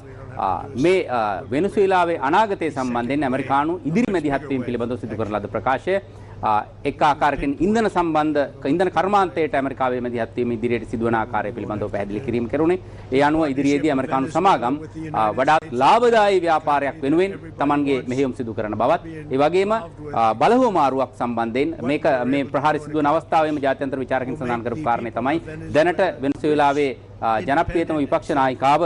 මේ වෙනසුලාවේ අනාගතය සම්බන්ධයෙන් ඇමරිකානු ඉදිරි මැදිහත් වීම පිළිබඳව සිදු කරන ලද ප්‍රකාශය එක් ආකාරයකින් ඉන්ධන කර්මාන්තයට ඇමරිකාවේ මැදිහත් වීම ඉදිරියට සිදුවන ආකාරය පිළිබඳව පැහැදිලි කිරීම කෙරුණේ. ඒ අනුව ඉදිරියේදී ඇමරිකානු සමාගම් වඩාත් ලාභදායී ව්‍යාපාරයක් වෙනුවෙන් Tamanගේ මෙහෙයුම් සිදු කරන බවත් ඒ වගේම බලහුවමාරුවක් සම්බන්ධයෙන් මේ ප්‍රහාරය සිදුවන අවස්ථාවේම ජාත්‍යන්තර විචාරකයන් සඳහන් කරපු කාරණේ තමයි දැනට වෙනසුලාවේ ජනප්‍රියතම විපක්ෂ නායිකාව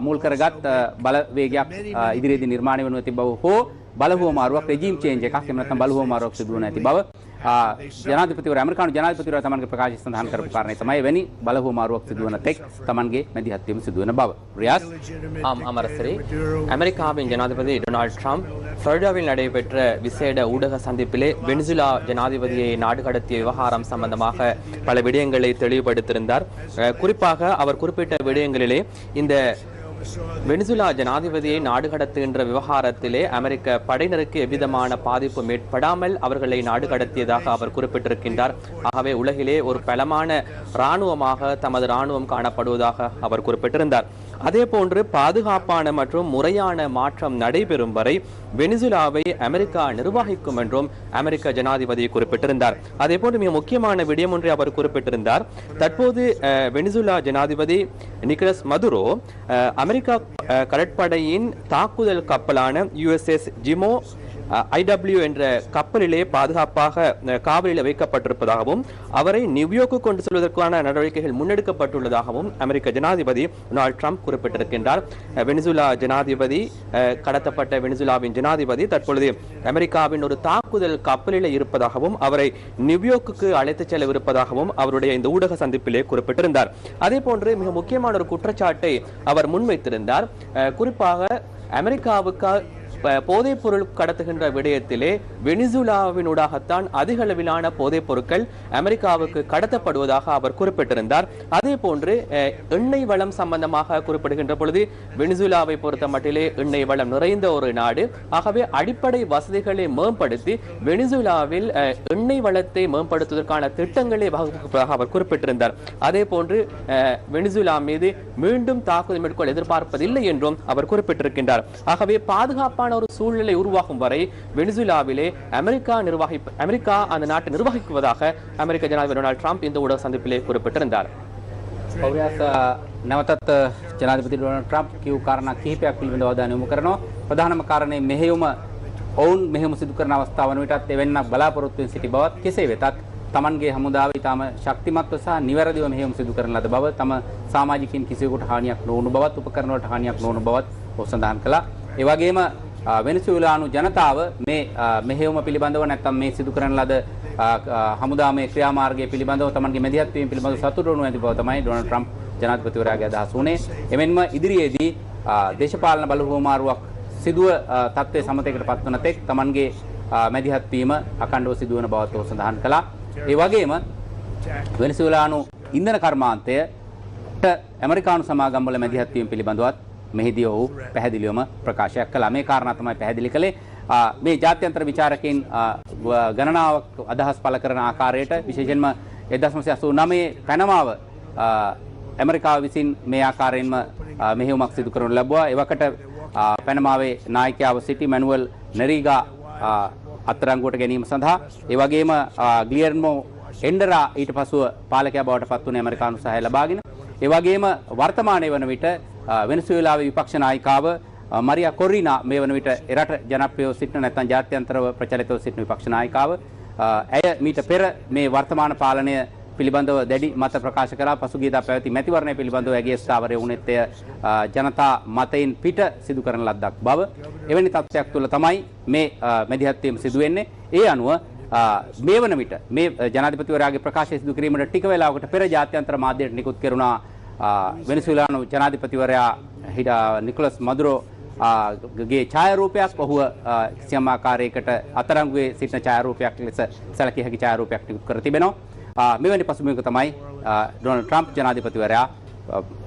මුල් කරගත් බලවේගයක් ඉදිරියේදී නිර්මාණය වනු ඇති බව හෝ බලහුවමාරුවක් රෙජීම් චේන්ජ් එකක් එහෙම නැත්නම් බලහුවමාරුවක් සිදු වන ඇති බව ජනාධිපතිවරයා ඇමරිකානු ජනාධිපතිවරයා තමන්ගේ ප්‍රකාශය සඳහන් කරපු කාරණේ තමයි වෙනි බලහුවමාරුවක් සිදු වන තෙක් තමන්ගේ මැදිහත් වීම සිදු වෙන බව. රියාස් அமரசரே அமெரிக்காவின் ஜனாதிபதி டொனால்ட் ட்ரம்ப் ஃப்ளோரிடாவில் நடைபெற்ற விசேட ஊடக சந்திப்பிலே வெனிசுலா ஜனாதிபதியை நாடு கடத்திய விவகாரம் சம்பந்தமாக பல விடயங்களை தெளிவுபடுத்தியிருந்தார். குறிப்பாக அவர் குறிப்பிட்ட விடயங்களிலே இந்த வெனிசுலா ஜனாதிபதியை நாடு கடத்துகின்ற விவகாரத்திலே அமெரிக்க படையினருக்கு எவ்விதமான பாதிப்பு ஏற்படாமல் அவர்களை நாடு கடத்தியதாக அவர் குறிப்பிட்டிருக்கின்றார். ஆகவே உலகிலே ஒரு பலமான இராணுவமாக தமது இராணுவம் காணப்படுவதாக அவர் குறிப்பிட்டிருந்தார். அதே போன்று பாதுகாப்பான மற்றும் முறையான மாற்றம் நடைபெறும் வரை வெனிசுலாவை அமெரிக்கா நிர்வகிக்கும் என்றும் அமெரிக்க ஜனாதிபதி குறிப்பிட்டிருந்தார். அதே போன்று மிக முக்கியமான விடயம் ஒன்றை அவர் குறிப்பிட்டிருந்தார். தற்போது வெனிசுலா ஜனாதிபதி நிக்கோலஸ் மதுரோ அமெரிக்கா கடற்படையின் தாக்குதல் கப்பலான USS ஜிமோ IW என்ற கப்பலிலே பாதுகாப்பாக காவலில் வைக்கப்பட்டிருப்பதாகவும் அவரை நியூயார்க்கு கொண்டு செல்வதற்கான நடவடிக்கைகள் முன்னெடுக்கப்பட்டுள்ளதாகவும் அமெரிக்க ஜனாதிபதி டொனால்ட் ட்ரம்ப் குறிப்பிட்டிருக்கின்றார். வெனிசுலா ஜனாதிபதி கடத்தப்பட்ட வெனிசுலாவின் ஜனாதிபதி தற்பொழுது அமெரிக்காவின் ஒரு தாக்குதல் கப்பலில் இருப்பதாகவும் அவரை நியூயார்க்கு அழைத்துச் செல்லவிருப்பதாகவும் அவருடைய இந்த ஊடக சந்திப்பிலே குறிப்பிட்டிருந்தார். அதே போன்று மிக முக்கியமான ஒரு குற்றச்சாட்டை அவர் முன்வைத்திருந்தார். குறிப்பாக போதைப் பொருள் கடத்துகின்ற விடயத்திலே வெனிசுலாவினூடாகத்தான் அதிக அளவிலான போதைப் பொருட்கள் அமெரிக்காவுக்கு கடத்தப்படுவதாக அவர் குறிப்பிட்டிருந்தார். அதே போன்று எண்ணெய் வளம் சம்பந்தமாக குறிப்பிடுகின்ற பொழுது வெனிசுலாவை பொறுத்த மட்டிலே எண்ணெய் வளம் நிறைந்த ஒரு நாடு. ஆகவே அடிப்படை வசதிகளை மேம்படுத்தி வெனிசுலாவில் எண்ணெய் வளத்தை மேம்படுத்துவதற்கான திட்டங்களை வகுப்பதாக அவர் குறிப்பிட்டிருந்தார். அதே போன்று வெனிசுலா மீது மீண்டும் தாக்குதல் மேற்கொள்ள எதிர்பார்ப்பதில்லை என்றும் அவர் குறிப்பிட்டிருக்கின்றார். ஆகவே பாதுகாப்பான ஒரு சூழ்நிலை உருவாகும் வரை வெனிசுலாவிலே அமெரிக்கா அந்த நாட்டை நிர்வகிக்குவதாக அமெரிக்க ஜனாதிபதி டொனால்ட் ட்ரம்ப் இந்த ஊடக சந்திப்பிலே குறிப்பிட்டிருந்தார். නැවතත් ජනාධිපති ඩොනල්ඩ් ට්‍රම්ප් කියූ කාරණා කිහිපයක් පිළිබඳව අවධානය යොමු කරනවා. ප්‍රධානම කාරණේ මෙහෙයුම ඔවුන් මෙහෙයුම සිදු කරන අවස්ථාව වන විටත් එවැන්නක් බලාපොරොත්තු වෙන සිටි බවත් කෙසේ වෙතත් තමන්ගේ හමුදාව ඉතාම ශක්තිමත්ව සහ නිවැරදිව මෙහෙයුම සිදු කරන ලද බව තම සමාජිකින් කිසිවෙකුට හානියක් නොවුණු බවත් උපකරණ වලට හානියක් නොවුණු බවත් ඔහු සඳහන් කළා. ඒ වගේම වෙනසුලානු ජනතාව මේ මෙහෙයුම පිළිබඳව නැත්නම් මේ සිදු කරන ලද හමුදාමේ ක්‍රියාමාර්ගය පිළිබඳව තමන්ගේ මැදිහත් වීම පිළිබඳව සතුටු වුණු ඇති බව තමයි ඩොනල්ඩ් ට්‍රම්ප් ජනාධිපතිවරයාගේ අදහස වුණේ. එමෙන්ම ඉදිරියේදී දේශපාලන බලහුවමාරුවක් සිදුව තත්ත්වයේ සමතයකට පත්වන තෙක් තමන්ගේ මැදිහත් වීම අඛණ්ඩව සිදුවන බවත් ඔහු සඳහන් කළා. ඒ වගේම වෙනසුලානු ඉන්ධන කර්මාන්තයට ඇමරිකානු සමාගම් වල මැදිහත් වීම පිළිබඳවත් මෙහිදී ඔහු පැහැදිලිවම ප්‍රකාශයක් කළා. මේ කාරණා තමයි පැහැදිලි කළේ. මේ ජාත්‍යන්තර විචාරකයන් ගණනාවක් අදහස් පළ කරන ආකාරයට විශේෂයෙන්ම 1989 පැනමාව ඇමරිකාව විසින් මේ ආකාරයෙන්ම මෙහෙයුමක් සිදු කරනු ලැබුවා. එවකට පැනමාවේ නායකයාව සිටි මැනුවල් නෙරීගා අත්අඩංගුවට ගැනීම සඳහා ඒ වගේම ග්ලියර්මෝ එන්ඩරා ඊට පසුව පාලකයා බවට පත් වුණේ ඇමරිකානු සහාය ලබාගෙන. ඒ වගේම වර්තමානයේ වන විට වෙනසුዌලාවේ විපක්ෂ නායිකාව මරියා කොරිනා මේ වන විට එරට ජනප්‍රියව සිටින නැත්නම් ජාත්‍යන්තරව ප්‍රචලිතව සිටින විපක්ෂ නායිකාව. ඇය මීට පෙර මේ වර්තමාන පාලනය පිළිබඳව දැඩි මත ප්‍රකාශ කළා. පසුගියදා පැවති මැතිවරණය පිළිබඳව ඇගේ ස්ථාවරය වුණෙත් එය ජනතා මතයෙන් පිට සිදු කරන ලද්දක් බව. එවැනි තත්ත්වයක් තුළ තමයි මේ මැදිහත් වීම සිදු වෙන්නේ. ඒ අනුව මේ වන විට මේ ජනාධිපතිවරයාගේ ප්‍රකාශය සිදු කිරීමට ටික වේලාවකට පෙර ජාත්‍යන්තර මාධ්‍යයට නිකුත් කෙරුණා වෙනසුලානු ජනාධිපතිවරයා නිකොලස් මදුරෝ ගේ ඡායාරූපයක් ඔහුව කිසියම් ආකාරයකට අතරංගුවේ සිටින ඡායාරූපයක් ලෙස සැලකිය හැකි ඡායාරූපයක් නිකුත් කර තිබෙනවා. මෙවැනි පසුබිමක තමයි ඩොනල්ඩ් ට්‍රම්ප් ජනාධිපතිවරයා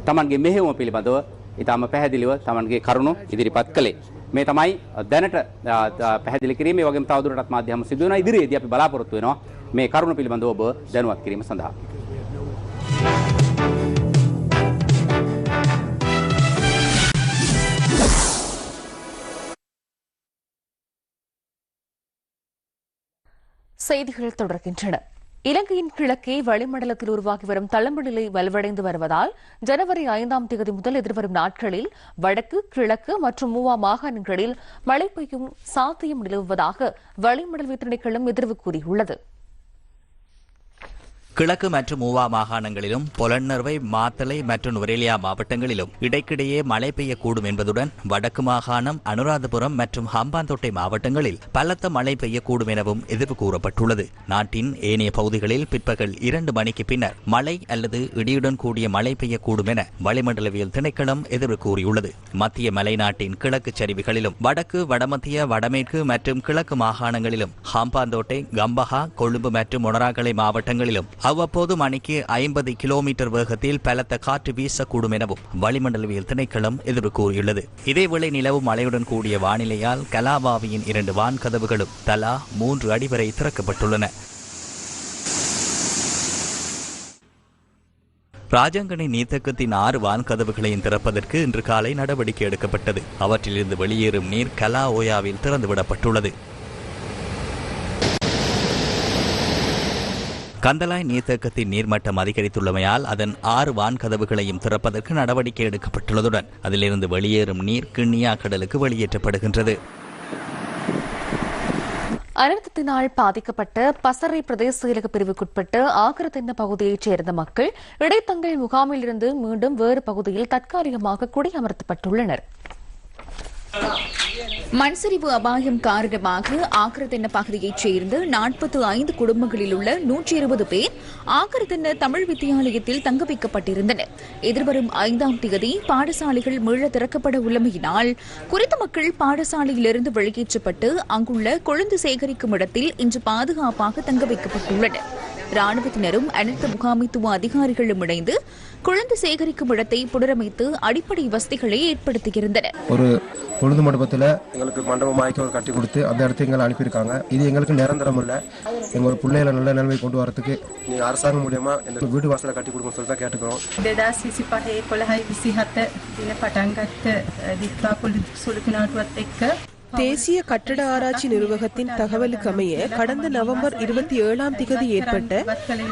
තමන්ගේ මෙහෙයුම පිළිබඳව ඉතාම පැහැදිලිව තමන්ගේ කරුණු ඉදිරිපත් කළේ. මේ තමයි දැනට පැහැදිලි කිරීමේ වගේම තවදුරටත් මාධ්‍යම සිදු වෙනවා. ඉදිරියේදී අපි බලාපොරොත්තු වෙනවා මේ කරුණු පිළිබඳව ඔබ දැනුවත් කිරීම සඳහා. செய்திகள் தொடர்கின்றன. இலங்கையின் கிழக்கே வளிமண்டலத்தில் உருவாகி வரும் தளம்பு நிலை வலுவடைந்து வருவதால் ஜனவரி 5ஆம் தேதி முதல் எதிர்வரும் நாட்களில் வடக்கு, கிழக்கு மற்றும் மூவா மாகாணங்களில் மழை பெய்யும் சாத்தியம் நிலவுவதாக வளிமண்டல திணைக்களம் எதிர்வு கூறியுள்ளது. கிழக்கு மற்றும் மூவா மாகாணங்களிலும் பொலன்னறுவை, மாத்தளை மற்றும் நுவரெலியா மாவட்டங்களிலும் இடைக்கிடையே மழை பெய்யக்கூடும் என்பதுடன் வடக்கு மாகாணம், அனுராதபுரம் மற்றும் ஹம்பாந்தோட்டை மாவட்டங்களில் பலத்த மழை பெய்யக்கூடும் எனவும் எதிர்ப்பு கூறப்பட்டுள்ளது. நாட்டின் ஏனைய பகுதிகளில் பிற்பகல் 2 மணிக்கு பின்னர் மழை அல்லது இடியுடன் கூடிய மழை பெய்யக்கூடும் என வளிமண்டலவியல் திணைக்களம் எதிர்ப்பு கூறியுள்ளது. மத்திய மலைநாட்டின் கிழக்கு சரிவுகளிலும் வடக்கு, வடமத்திய, வடமேற்கு மற்றும் கிழக்கு மாகாணங்களிலும் ஹம்பாந்தோட்டை, கம்பஹா, கொழும்பு மற்றும் மொனராகலை மாவட்டங்களிலும் அவ்வப்போது மணிக்கு 50 கிலோமீட்டர் வேகத்தில் பலத்த காற்று வீசக்கூடும் எனவும் வளிமண்டலவியல் திணைக்களம் எதிர்ப்பு கூறியுள்ளது. இதேவேளை நிலவும் மழையுடன் கூடிய வானிலையால் கலாவாவியின் 2 வான்கதவுகளும் தலா 3 அடி வரை திறக்கப்பட்டுள்ளன. ராஜாங்கனி நீர்த்தேக்கத்தின் 6 வான்கதவுகளையும் திறப்பதற்கு இன்று காலை நடவடிக்கை எடுக்கப்பட்டது. அவற்றிலிருந்து வெளியேறும் நீர் கலா ஓயாவில் திறந்துவிடப்பட்டுள்ளது. கந்தலாய் நீர்த்தேக்கத்தின் நீர்மட்டம் அதிகரித்துள்ளமையால் அதன் 6 வான்கதவுகளையும் திறப்பதற்கு நடவடிக்கை எடுக்கப்பட்டுள்ளதுடன் அதிலிருந்து வெளியேறும் நீர் கிண்ணியா கடலுக்கு வெளியேற்றப்படுகின்றது. அனர்த்தத்தினால் பாதிக்கப்பட்ட பசறை பிரதேச செயலக பிரிவுக்குட்பட்ட ஆகரத்தின்ன பகுதியைச் சேர்ந்த மக்கள் இடைத்தங்கள் முகாமில் இருந்து மீண்டும் வேறு பகுதியில் தற்காலிகமாக குடியமர்த்தப்பட்டுள்ளனர். மண்சரிவு அபாயம் காரணமாக ஆக்கரதென்ன பகுதியைச் சேர்ந்த 45 குடும்பங்களில் உள்ள 120 பேர் ஆக்கரதென்ன தமிழ் வித்தியாலயத்தில் தங்க வைக்கப்பட்டிருந்தனர். எதிர்வரும் 5ஆம் தேதி பாடசாலைகள் மீள திறக்கப்பட உள்ளமையினால் குறித்த மக்கள் பாடசாலையிலிருந்து வெளியேற்றப்பட்டு அங்குள்ள கொழுந்து சேகரிக்கும் இடத்தில் இன்று பாதுகாப்பாக தங்க வைக்கப்பட்டுள்ளனர். ராணுவத்தினரும் அனைத்து முகாமைத்துவ அதிகாரிகளும் இணைந்து கொழுந்து சேகரிக்கும் இடத்தை புனரமைத்து அடிப்படை வசதிகளை ஏற்படுத்தியிருந்தனர். ஒரு கொழுந்து மண்டபத்தில் எங்களுக்கு மண்டபமாக்கி ஒரு கட்டி கொடுத்து அந்த இடத்தை எங்களை அனுப்பியிருக்காங்க. இது எங்களுக்கு நிரந்தரம் இல்லை. எங்கள் பிள்ளைகளை நல்ல நிலைமை கொண்டு வரதுக்கு நீங்கள் அரசாங்கம் மூலியமா எங்க வீடு வாசலை கட்டி கொடுக்கணும்னு சொல்லி தான் கேட்டுக்கிறோம். 2025 தேசிய கட்டட ஆராய்ச்சி நிர்வாகத்தின் தகவலுக்கு அமைய கடந்த நவம்பர் 27ஆம் தேதி ஏற்பட்ட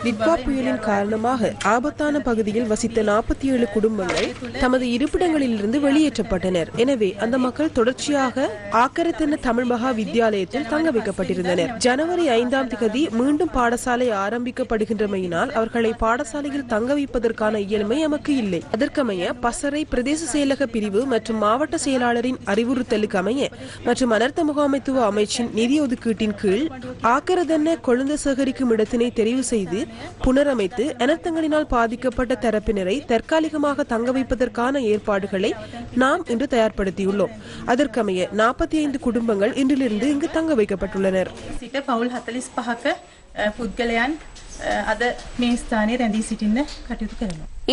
டிட்வா புயலின் காரணமாக ஆபத்தான பகுதியில் வசித்த 47 குடும்பங்கள் தமது இருப்பிடங்களிலிருந்து வெளியேற்றப்பட்டனர். எனவே அந்த மக்கள் தொடர்ச்சியாக ஆக்கரத்தென்ன தமிழ் மகா வித்தியாலயத்தில் தங்க வைக்கப்பட்டிருந்தனர். ஜனவரி 5ஆம் தேதி மீண்டும் பாடசாலை ஆரம்பிக்கப்படுகின்றமையினால் அவர்களை பாடசாலையில் தங்க வைப்பதற்கான இயலுமை எமக்கு இல்லை. அதற்கமைய பசறை பிரதேச செயலக பிரிவு மற்றும் மாவட்ட செயலாளரின் அறிவுறுத்தலுக்கு அமைய மற்றும் அனர்த்த முகாமைத்துவ அமைச்சின் நிதி ஒதுக்கீட்டின் கீழ் ஆக்கரதென்ன கொழுந்து சேகரிக்கும் இடத்தினை தெரிவு செய்து புனரமைத்து அனர்த்தங்களினால் பாதிக்கப்பட்ட தரப்பினரை தற்காலிகமாக தங்க வைப்பதற்கான ஏற்பாடுகளை நாம் இன்று தயார்படுத்தியுள்ளோம். அதற்கமைய 45 குடும்பங்கள் இன்றிலிருந்து இங்கு தங்க வைக்கப்பட்டுள்ளனர்.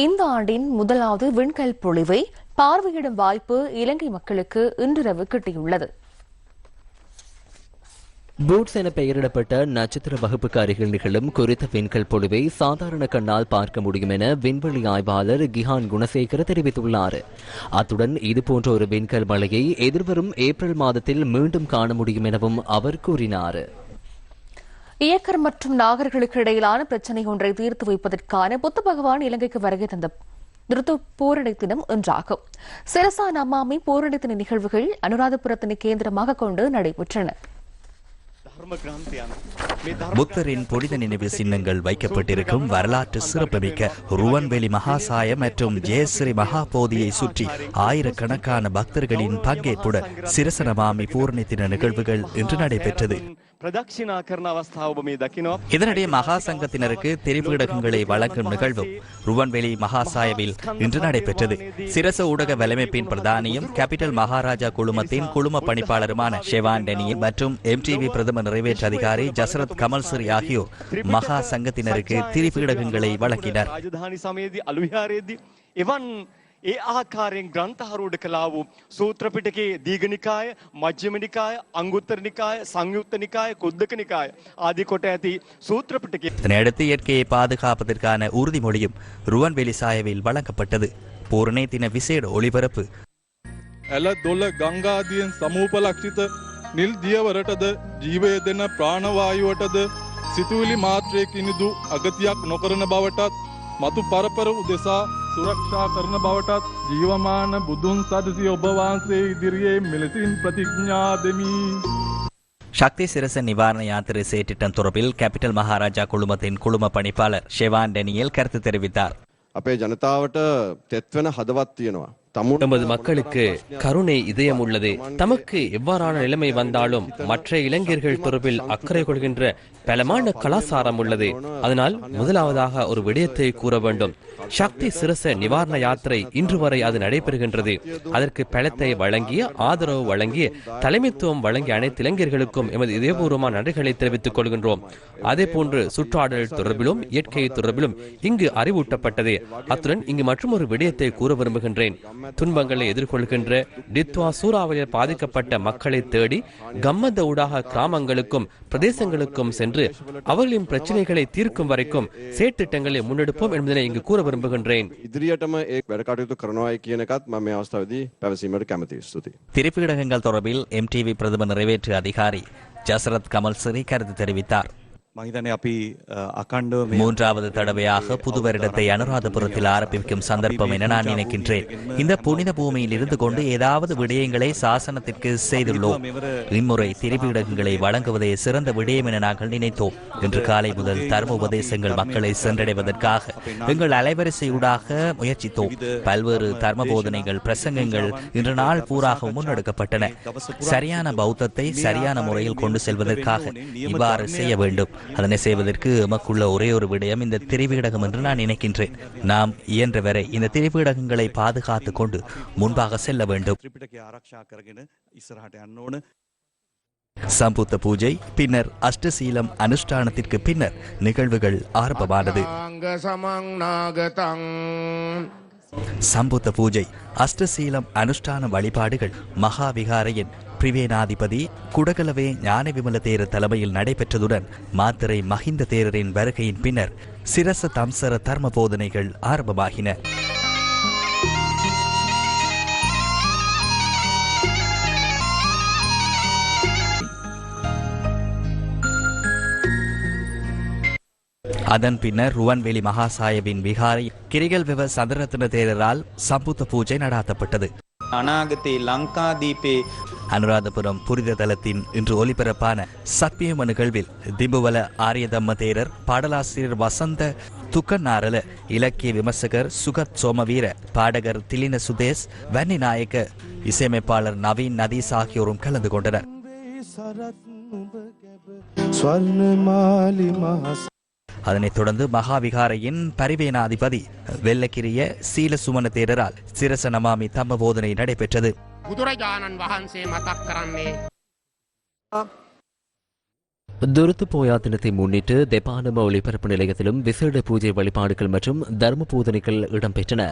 இந்த ஆண்டின் முதலாவது விண்கல் பொழிவை பார்வையிடும் வாய்ப்பு இலங்கை மக்களுக்கு இன்றிரவு கிட்டியுள்ளது. பூட்ஸ் என பெயரிடப்பட்ட நட்சத்திர வகுப்புக்காரிகள் நிகழும் குறித்த விண்கல் பொழிவை சாதாரண கண்ணால் பார்க்க முடியும் என விண்வெளி ஆய்வாளர் கிஹான் குணசேகர தெரிவித்துள்ளார். அத்துடன் இதுபோன்ற ஒரு விண்கல் மழையை எதிர்வரும் ஏப்ரல் மாதத்தில் மீண்டும் காண முடியும் எனவும் அவர் கூறினார். இயக்கர் மற்றும் நாகர்களுக்கு இடையிலான பிரச்சினை ஒன்றை தீர்த்து வைப்பதற்கான புத்த பகவான் இலங்கைக்கு வருகை தந்த போரணி தினம் ஒன்றாகும். சிரசா நமாமி போரணி தின நிகழ்வுகள் அனுராதபுரத்தினை கேந்திரமாக கொண்டு நடைபெற்றன. புத்தரின் புனித நினைவு சின்னங்கள் வைக்கப்பட்டிருக்கும் வரலாற்று சிறப்புமிக்க ருவன்வெளி மகாசாய மற்றும் ஜெயஸ்ரீ மகாபோதியை சுற்றி ஆயிரக்கணக்கான பக்தர்களின் பங்கேற்புடன் சிரசனமாமி பூரணி தின நிகழ்வுகள் இன்று நடைபெற்றது. இதனிடையே மகா சங்கத்தினருக்கு திரிபீடகங்களை வழங்கும் நிகழ்வும் ருவன்வெளி மகாசாயவில் இன்று நடைபெற்றது. சிரச ஊடக வலைமைப்பின் பிரதானியும் கேபிட்டல் மகாராஜா குழுமத்தின் குழும பணிப்பாளருமான ஷெவான் டெனியல் மற்றும் MTV பிரதம நிறைவேற்று அதிகாரி ஜசரத் கமல்சரி ஆகியோர் மகா சங்கத்தினருக்கு திரிபீடகங்களை வழங்கினர். ඒ ආකාරයෙන් ග්‍රන්ථහරූඪ කළා වූ සූත්‍ර පිටකයේ දීඝනිකාය, මජ්ක්‍ධිම නිකාය, අංගුත්තර නිකාය, සංයුත්ත නිකාය, කුද්දක නිකාය ආදී කොට ඇති සූත්‍ර පිටකයේ இதனையடுத்து இயற்கையை பாதுகாப்பதற்கான உறுதிமொழியும் ருவன்வெளி சாயவில் வழங்கப்பட்டது. பூரணி தின விசேட ஒளிபரப்பு ඇල දොළ ගංගාදියෙන් සමූපලක්ෂිත නිල් දියවරටද ජීවය දෙන ප්‍රාණවායුවටද සිතුවිලි මාත්‍රයකිනිදු අගතියක් නොකරන බවටත් මතු පරපර උදෙසා සුරක්ෂා කරන බවටත් ජීවමාන බුදුන් සදසිය ඔබ වහන්සේ ඉදිරියේ මෙලෙසින් ප්‍රතිඥා දෙමි. சக்தி சிரச நிவாரண யாத்திரை செயற்றிட்டம் தொடர்பில் கேபிட்டல் மகாராஜா குழுமத்தின் குழும பணிப்பாளர் ஷெவான் டெனியல் கருத்து தெரிவித்தார். අපේ ජනතාවට තෙත්වන හදවත් තියෙනවා. நமது மக்களுக்கு கருணை இதயம் உள்ளது. தமக்கு எவ்வாறான நிலைமை வந்தாலும் மற்ற இளைஞர்கள் தொடர்பில் அக்கறை கொள்கின்ற பலமான கலாச்சாரம் உள்ளது. அதனால் முதலாவதாக ஒரு விடயத்தை கூற வேண்டும். சக்தி சிரச நிவாரண யாத்திரை இன்று வரை அது நடைபெறுகின்றது. அதற்கு பலத்தை வழங்கிய, ஆதரவு வழங்கிய, தலைமைத்துவம் வழங்கிய அனைத்து இளைஞர்களுக்கும் எமது இதயபூர்வமான நன்றிகளை தெரிவித்துக் கொள்கின்றோம். அதே போன்று சுற்றாடல் தொடர்பிலும் இயற்கை தொடர்பிலும் இங்கு அறிவூட்டப்பட்டது. அத்துடன் இங்கு மற்றும் ஒரு விடயத்தை கூற விரும்புகின்றேன். துன்பங்களை எதிர்கொள்கின்ற டித்வா சூறாவளியால் பாதிக்கப்பட்ட மக்களை தேடி கம்மந்த ஊடாக கிராமங்களுக்கும் பிரதேசங்களுக்கும் சென்று அவர்களின் பிரச்சனைகளை தீர்க்கும் வரைக்கும் செயற்திட்டங்களை முன்னெடுப்போம் என்பதனை இங்கு கூற விரும்புகின்றேன். திரிபீடகங்கள் தொடர்பில் MTV பிரதம நிறைவேற்று அதிகாரி ஜசரத் கமல்சரி கருத்து தெரிவித்தார். மூன்றாவது தடவையாக புது வருடத்தை அனுராதபுரத்தில் ஆரம்பிக்கும் சந்தர்ப்பம் என நான் நினைக்கின்றேன். இந்த புனித பூமியில் இருந்து கொண்டு ஏதாவது விடயங்களை சாசனத்திற்கு செய்துள்ளோம். இம்முறை திரிபீடகங்களை வழங்குவதே சிறந்த விடயம் என நாங்கள் நினைத்தோம். இன்று காலை முதல் தர்ம உபதேசங்கள் மக்களை சென்றடைவதற்காக எங்கள் அலைவரிசையூடாக முயற்சித்தோம். பல்வேறு தர்ம போதனைகள், பிரசங்கங்கள் இன்று நாள் பூராக முன்னெடுக்கப்பட்டன. சரியான பௌத்தத்தை சரியான முறையில் கொண்டு செல்வதற்காக இவ்வாறு செய்ய வேண்டும். அதனை செய்வதற்கு எமக்குள்ள ஒரே ஒரு விடயம் இந்த திரிபீடகம் என்று நான் நினைக்கின்றேன். நாம் இயன்றவரை இந்த திரிபீடகங்களை பாதுகாத்துக் கொண்டு முன்பாக செல்ல வேண்டும். சம்புத்த பூஜை பின்னர் அஷ்டசீலம் அனுஷ்டானத்திற்கு பின்னர் நிகழ்வுகள் ஆரம்பமானது. சம்புத்த பூஜை, அஷ்டசீலம் அனுஷ்டான வழிபாடுகள் மகாவிகாரையின் பிரிவேனாதிபதி குடகலவே ஞான விமல தேரர் தலைமையில் நடைபெற்றதுடன் மாத்திரை மஹிந்த தேரரின் வருகையின் பின்னர் சிரச தம்சர தர்ம போதனைகள் ஆரம்பமாகின. அதன் பின்னர் ருவன்வெளி மகாசாயவின் விகாரை கிரிகல் விவ சந்திரரத்ன தேரரால் சம்புத்த பூஜை நடாத்தப்பட்டது. அநாகத்தே லங்கா தீபே அனுராதபுரம் புரித தளத்தின் இன்று ஒலிபரப்பான சத்தியம நிகழ்வில் திம்புவல ஆரியதம்ம தேரர், பாடலாசிரியர் வசந்த துக்கநாரல, இலக்கிய விமர்சகர் சுகத் சோமவீர, பாடகர் திலின சுதேஷ், வன்னி நாயக்க, இசையமைப்பாளர் நவீன் நதீஸ் ஆகியோரும் கலந்து கொண்டனர். அதனைத் தொடர்ந்து மகாவிகாரையின் பரிவேனாதிபதி வெள்ளக்கிரிய சீல சுமன தேரரால் சிரச நமாமி தம்ம போதனை நடைபெற்றது. துருத்து போயா தினத்தை முன்னிட்டு தெப்பானம ஒளிபரப்பு நிலையத்திலும் விசேட பூஜை வழிபாடுகள் மற்றும் தர்ம போதனைகள் இடம்பெற்றன.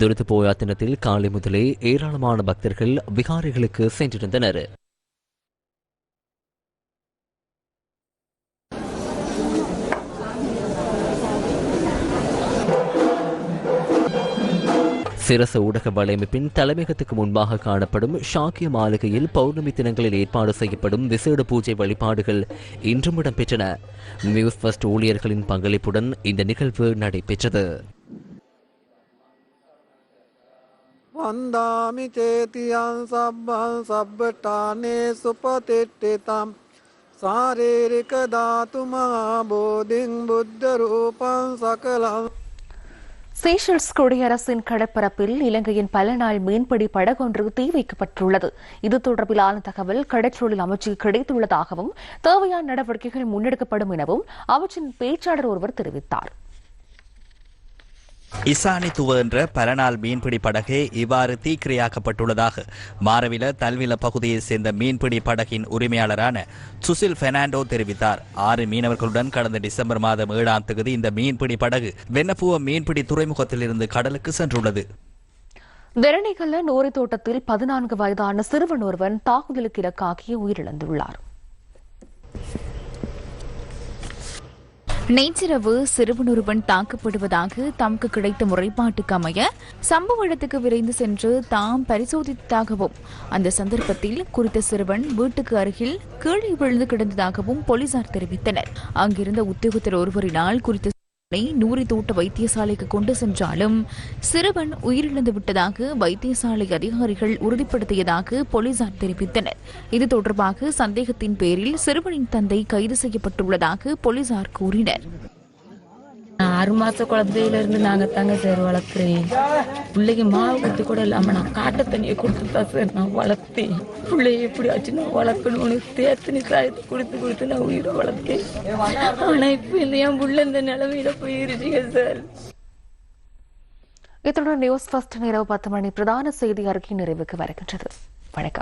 துருத்து போயா தினத்தில் காலை முதலே ஏராளமான பக்தர்கள் விகாரைகளுக்கு சென்றிருந்தனர். சிரச ஊடக வலையமைப்பின் தலைமையகத்துக்கு முன்பாக காணப்படும் ஷாக்கிய மாளிகையில் பௌர்ணமி தினங்களில் ஏற்பாடு செய்யப்படும் விசேட பூஜை வழிபாடுகள் இன்றும் இடம்பெற்றன. நியூஸ் ஃபர்ஸ்ட் ஊழியர்களின் பங்களிப்புடன் இந்த நிகழ்வு நடைபெற்றது. வந்தாமி சேதியான் சப்பன் சப்பட்டானே சுபதிட்டிதம் சாரீரிக தாதுமா போதிங் புத்த ரூபம் சகலம். சீஷெல்ஸ் குடியரசின் கடற்பரப்பில் இலங்கையின் பல நாள் மீன்பிடி படகொன்று தீ வைக்கப்பட்டுள்ளது. இது தொடர்பிலான தகவல் கடற்றொழில் அமைச்சுக்கு கிடைத்துள்ளதாகவும் தேவையான நடவடிக்கைகள் முன்னெடுக்கப்படும் எனவும் அவற்றின் பேச்சாளர் ஒருவர் தெரிவித்தார். இசானித்துவ என்ற பலநாள் மீன்பிடி படகே இவ்வாறு தீக்கிரையாக்கப்பட்டுள்ளதாக மாரவில தல்வில பகுதியைச் சேர்ந்த மீன்பிடி படகின் உரிமையாளரான சுசில் பெர்னாண்டோ தெரிவித்தார். 6 மீனவர்களுடன் கடந்த டிசம்பர் மாதம் 7ஆம் தேதி இந்த மீன்பிடி படகு வென்னப்புவ மீன்பிடி துறைமுகத்திலிருந்து கடலுக்கு சென்றுள்ளது. தெரணிகல்ல நோரி தோட்டத்தில் 14 வயதான சிறுவன் ஒருவன் தாக்குதலுக்கு இலக்காகி உயிரிழந்துள்ளார். நேற்றிரவு சிறுவனொருவன் தாக்கப்படுவதாக தமக்கு கிடைத்த முறைப்பாட்டுக்கு அமைய சம்பவ இடத்துக்கு விரைந்து சென்று தாம் பரிசோதித்ததாகவும் அந்த சந்தர்ப்பத்தில் குறித்த சிறுவன் வீட்டுக்கு அருகில் கீழே விழுந்து கிடந்ததாகவும் போலீசார் தெரிவித்தனர். அங்கிருந்த உத்தியோகத்தர் ஒருவரினால் குறித்த நூரி தோட்ட வைத்தியசாலைக்கு கொண்டு சென்றாலும் சிறுவன் உயிரிழந்து விட்டதாக வைத்தியசாலை அதிகாரிகள் உறுதிப்படுத்தியதாக போலீசார் தெரிவித்தனர். இது தொடர்பாக சந்தேகத்தின் பேரில் சிறுவனின் தந்தை கைது செய்யப்பட்டுள்ளதாக போலீசார் கூறினர். 6 மாச குழந்தையில இருந்து நாங்க தாங்க சார் வளர்க்குறேன். பிள்ளைக்கு மாவு குத்தி கூட இல்லாம நான் காட்டு தண்ணியை கொடுத்துதான் சார் நான் வளர்த்தேன். பிள்ளைய எப்படியாச்சும் நான் வளர்க்கணும்னு தேர்த்து சாயத்தை கொடுத்து நான் உயிரை வளர்த்தேன். ஆனா இப்ப இந்த என் புள்ள இந்த நிலைமையில போயிருச்சுங்க சார். இத்துடன் நியூஸ் ஃபர்ஸ்ட் இரவு 10 மணி பிரதான செய்தி அறிக்கை நிறைவுக்கு வருகின்றது. வணக்கம்.